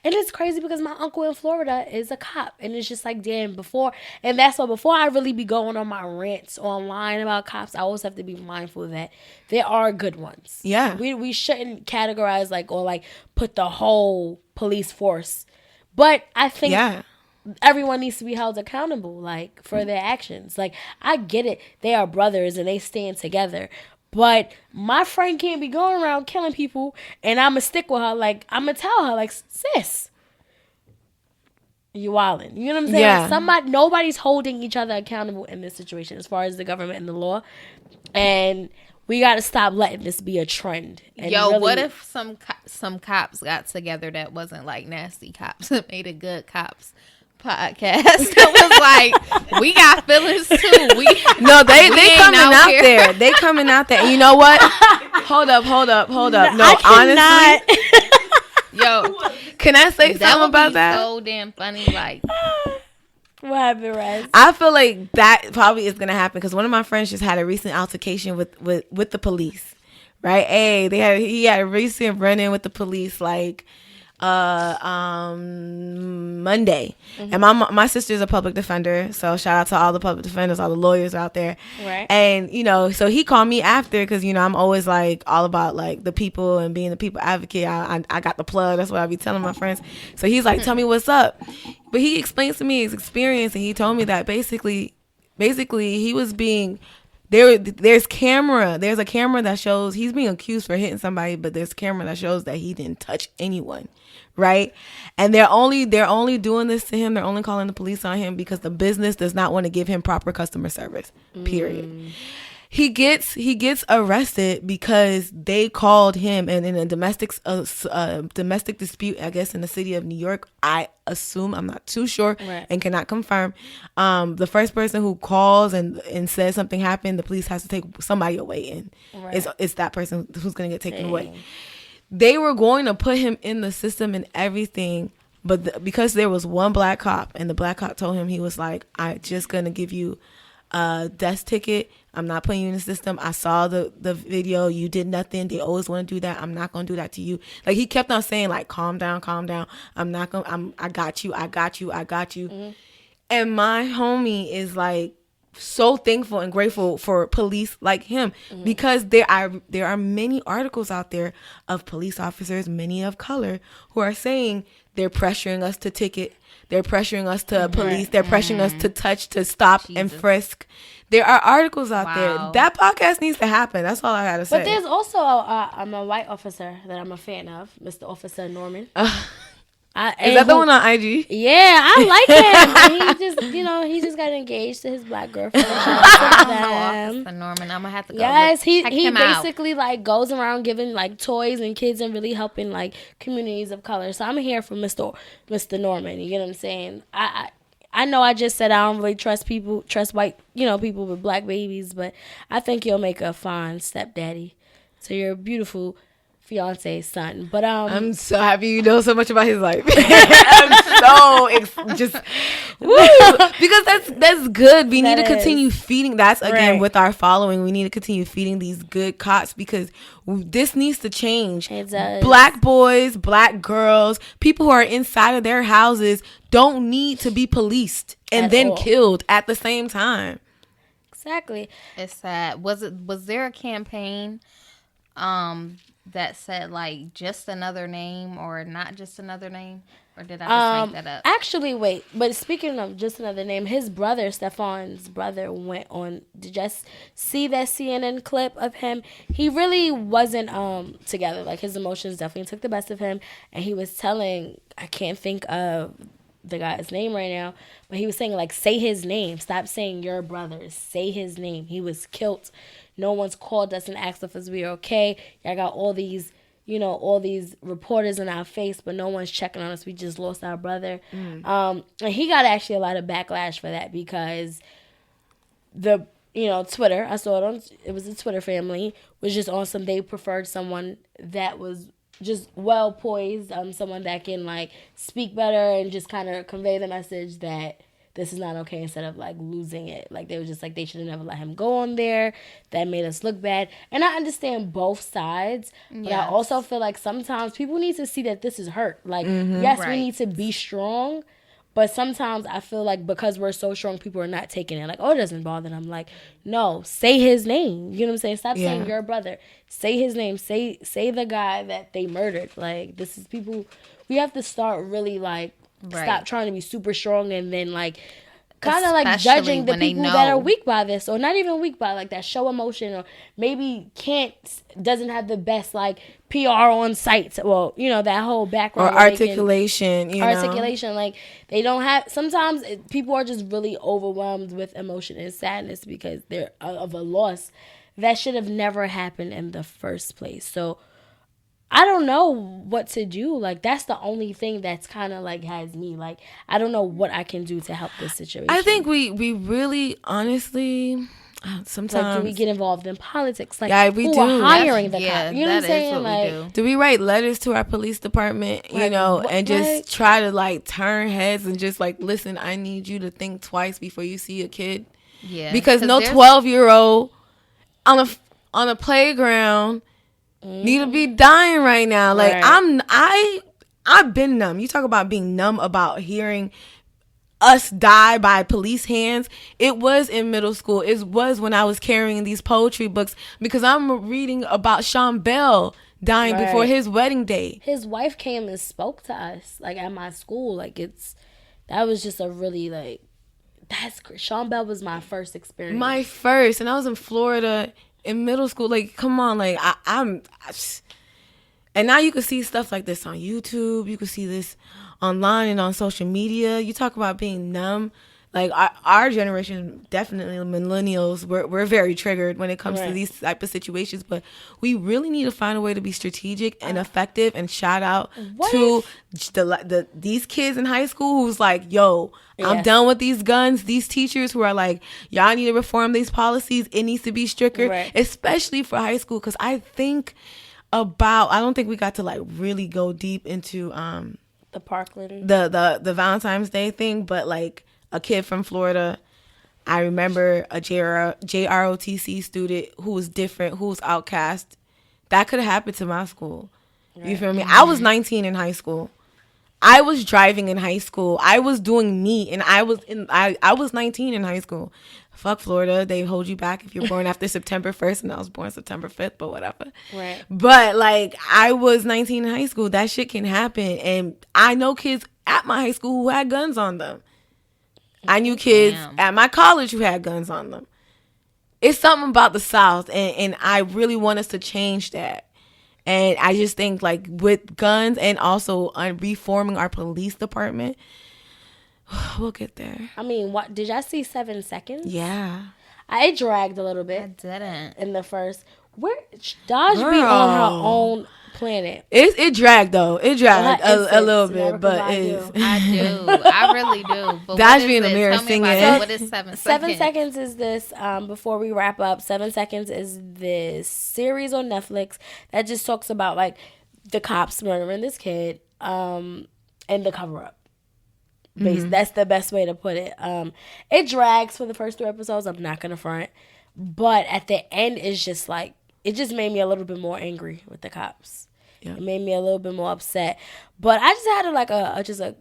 and it's crazy because my uncle in Florida is a cop, and it's just like, damn, before I really be going on my rants online about cops, I always have to be mindful that there are good ones. Yeah. We shouldn't categorize or put the whole police force. But I think everyone needs to be held accountable, for their actions. I get it. They are brothers and they stand together. But my friend can't be going around killing people, and I'm going to stick with her. I'm going to tell her, sis, you wildin'. You know what I'm saying? Yeah. Nobody's holding each other accountable in this situation as far as the government and the law. And we got to stop letting this be a trend. And what if some cops got together that wasn't nasty cops and made a good cops podcast? It was we got feelings too. They coming out there. They coming out there. And you know what? Hold up. No, honestly. Can I say something about that? So damn funny. What happened, Raz? I feel like that probably is gonna happen because one of my friends just had a recent altercation with the police. Right? He had a recent run-in with the police Monday. Mm-hmm. And my sister's a public defender, so shout out to all the public defenders, all the lawyers out there. Right. And so he called me after because I'm always all about the people and being the people advocate. I got the plug. That's what I be telling my friends. So he's tell me what's up. But he explains to me his experience, and he told me that basically he was being there's a camera that shows he's being accused for hitting somebody, but there's a camera that shows that he didn't touch anyone, right? And they're only doing this to him. They're only calling the police on him because the business does not want to give him proper customer service. Period. He gets arrested because they called him, and in a domestic dispute, I guess in the city of New York, I assume, I'm not too sure, right, and cannot confirm. The first person who calls and says something happened, the police has to take somebody away, and right, it's that person who's going to get taken away. They were going to put him in the system and everything, but because there was one black cop, and the black cop told him, he was like, "I'm just going to give you a death ticket. I'm not putting you in the system. I saw the video. You did nothing. They always want to do that. I'm not going to do that to you." He kept on saying calm down. I'm not going to, I got you. Mm-hmm. And my homie is so thankful and grateful for police like him, mm-hmm, because there are many articles out there of police officers, many of color, who are saying they're pressuring us to ticket. They're pressuring us to police. They're pressuring us to touch, to stop and frisk. There are articles out there. That podcast needs to happen. That's all I had to say. But there's also a white officer that I'm a fan of, Mr. Officer Norman. Is that the one on IG? Yeah, I like him. And he just got get engaged to his black girlfriend. Shout out to them. Officer Norman, I'm gonna have to go. Yes, he him basically out. like goes around giving like toys and kids and really helping like communities of color. So I'm here for Mr. Norman. You get what I'm saying? I know I just said I don't really trust white, people with black babies, but I think you'll make a fine stepdaddy to your beautiful fiance's son. But I'm so happy you know so much about his life. I'm so because that's good. We need to continue feeding. That's again with our following. We need to continue feeding these good cops because this needs to change. It does. Black boys, black girls, people who are inside of their houses don't need to be policed and then killed at the same time. Exactly. It's sad. Was there a campaign that said like just another name or not just another name, or did I just make that up? Actually, wait. But speaking of just another name, his brother, Stefan's brother, went on. Did you just see that CNN clip of him? He really wasn't together. Like his emotions definitely took the best of him, and he was telling, I can't think of the guy's name right now, but he was saying like, say his name. Stop saying your brother. Say his name. He was killed. No one's called us and asked if we are okay. Y'all got all these, all these reporters in our face, but no one's checking on us. We just lost our brother. And he got actually a lot of backlash for that because Twitter, I saw it was a Twitter family, was just on some, they preferred someone that was just well poised, someone that can like speak better and just kind of convey the message that this is not okay instead of like losing it. Like they were just like, they should have never let him go on there. That made us look bad. And I understand both sides, but I also feel like sometimes people need to see that this is hurt. Like, yes, we need to be strong, but sometimes I feel like because we're so strong, people are not taking it. Like, oh, it doesn't bother them. Like, no, say his name. You know what I'm saying? Stop saying your brother. Say his name. Say the guy that they murdered. Like, this is people. We have to start really like stop trying to be super strong and then like kind of like judging the people that are weak by this, or not even weak by like that show emotion, or maybe doesn't have the best like PR on site. Well, that whole background or articulation, like they don't have. Sometimes people are just really overwhelmed with emotion and sadness because they're of a loss that should have never happened in the first place. So I don't know what to do. Like, that's the only thing that's kind of like has me like, I don't know what I can do to help this situation. I think we really honestly sometimes like, do we get involved in politics? Like, we who do. are hiring the cops? You know what I'm saying? Like, do we write letters to our police department? And just try to like turn heads and just like, listen, I need you to think twice before you see a kid. Yeah, because no 12-year-old on a playground need to be dying right now. Like I've been numb. You talk about being numb about hearing us die by police hands. It was in middle school. It was when I was carrying these poetry books because I'm reading about Sean Bell dying before his wedding day. His wife came and spoke to us like at my school. Like that was just a really like Sean Bell was my first experience. My first, and I was in Florida in middle school. Like, come on, like and now you can see stuff like this on YouTube. You can see this online and on social media. You talk about being numb. Like our generation, definitely millennials, we're very triggered when it comes to these type of situations. But we really need to find a way to be strategic and effective. And shout out to these kids in high school who's like, yo, I'm done with these guns. These teachers who are like, y'all need to reform these policies. It needs to be stricter, especially for high school. Because I don't think we got to like really go deep into the Parkland, the Valentine's Day thing, but like. A kid from Florida, I remember a JROTC student who was different, who was outcast. That could have happened to my school. You feel me? I was 19 in high school. I was driving in high school. I was doing me, and I was 19 in high school. Fuck Florida. They hold you back if you're born after September 1st, and I was born September 5th, but whatever. Right. But, like, I was 19 in high school. That shit can happen, and I know kids at my high school who had guns on them. I knew kids at my college who had guns on them. It's something about the South, and I really want us to change that. And I just think, like, with guns and also reforming our police department, We'll get there. I mean, what did y'all see 7 seconds? Yeah. It dragged a little bit. I didn't. In the first. Where Daaj be on her own planet. It dragged though. It dragged a little bit, but I do. I really do. But Daaj be in the mirror singing. What is 7 seconds? 7 seconds is this. Before we wrap up, 7 seconds is this series on Netflix that just talks about like the cops murdering this kid, and the cover up. That's the best way to put it. It drags for the first 3 episodes. I'm not gonna front, but at the end, it's just like it just made me a little bit more angry with the cops. Yeah. It made me a little bit more upset. But I just had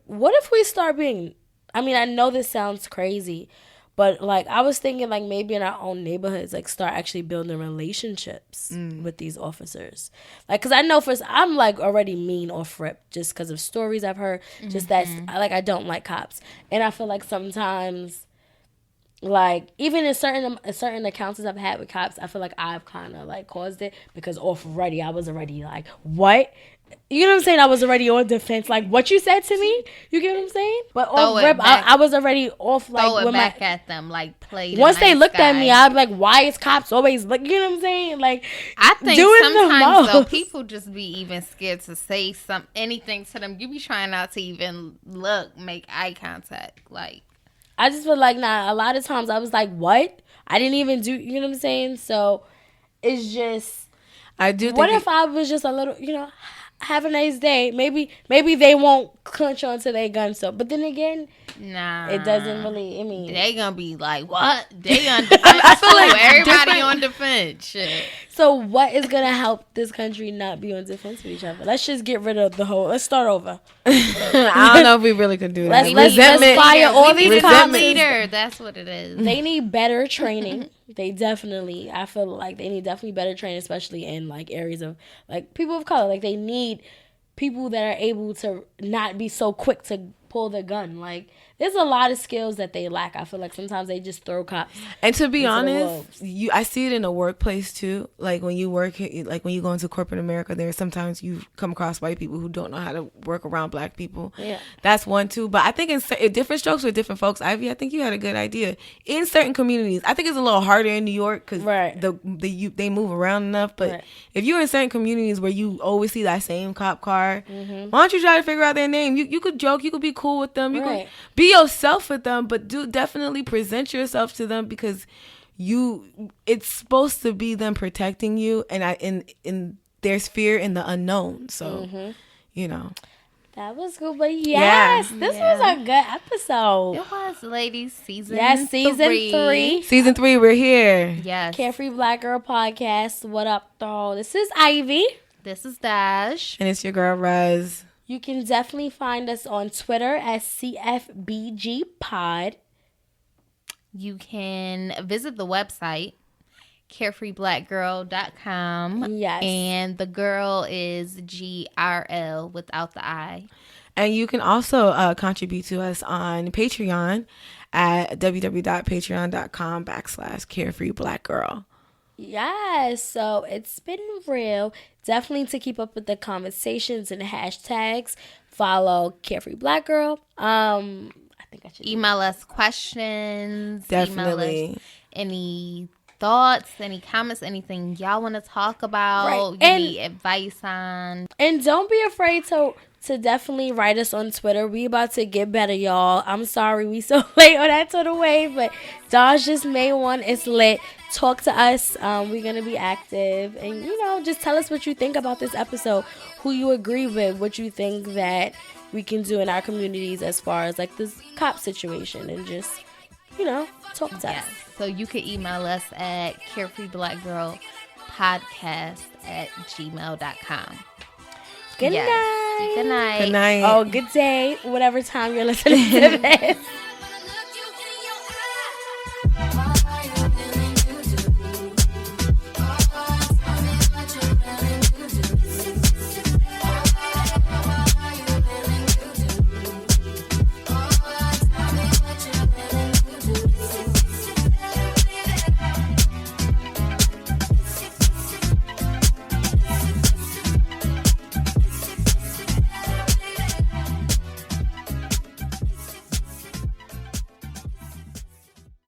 what if we start being? I mean, I know this sounds crazy, but like I was thinking, like maybe in our own neighborhoods, like start actually building relationships with these officers. Like, cause I know I'm like already mean off rip just because of stories I've heard. Just that, like I don't like cops, and I feel like sometimes, like even in certain encounters I've had with cops, I feel like I've kind of like caused it because I was already like, what? You know what I'm saying? I was already on defense. Like, what you said to me? You get what I'm saying? But off rip, I was already off, like, throw it back at them, like, play once they looked at me, I'd be like, why is cops always, like, you know what I'm saying? Like, I think sometimes, though, people just be even scared to say anything to them. You be trying not to even make eye contact. Like, I just feel like, a lot of times I was like, what? I didn't even do, you know what I'm saying? So, it's just, I do think what if I was just a little, have a nice day. Maybe they won't clench onto their gun. So, but then again, it doesn't really. I mean, they gonna be like, what? They on defense. I feel like everybody on defense. Shit. So, what is gonna help this country not be on defense with each other? Let's just get rid of the whole. Let's start over. I don't know if we really could do that. Let's fire all these cops. Leader. That's what it is. They need better training. I feel like they need definitely better training, especially in like areas of like people of color. Like they need people that are able to not be so quick to pull the gun. Like there's a lot of skills that they lack. I feel like sometimes they just throw cops. And to be honest, I see it in the workplace too. Like when you work, like when you go into corporate America, there sometimes you come across white people who don't know how to work around black people. Yeah, that's one too. But I think in different strokes with different folks, Ivy, I think you had a good idea. In certain communities, I think it's a little harder in New York because they move around enough. But if you're in certain communities where you always see that same cop car, why don't you try to figure out their name? You could joke, you could be cool with them, you could be yourself with them, but do definitely present yourself to them because it's supposed to be them protecting you, and there's fear in the unknown. So that was good, but this was a good episode. It was, ladies. Season 3. Season 3, we're here. Yes. Carefree Black Girl Podcast. What up, though? This is Ivy. This is Daaj. And it's your girl, Wize. You can definitely find us on Twitter as CFBG Pod. You can visit the website, carefreeblackgirl.com. Yes. And the girl is GRL without the I. And you can also contribute to us on Patreon at www.patreon.com/carefreeblackgirl. Yes, so it's been real. Definitely to keep up with the conversations and hashtags, follow Carefree Black Girl. I think I should email us questions. Definitely. Email us any thoughts, any comments, anything y'all want to talk about. Right. You need advice on. And don't be afraid to definitely write us on Twitter. We about to get better, y'all. I'm sorry we so late on that Twitter wave, but Daaj just made one. It's lit. Talk to us. We're going to be active. And, just tell us what you think about this episode, who you agree with, what you think that we can do in our communities as far as, like, this cop situation. And just, talk to us. So you can email us at carefreeblackgirlpodcast@gmail.com. Good night. Good night. Good night. Oh, good day, whatever time you're listening to this.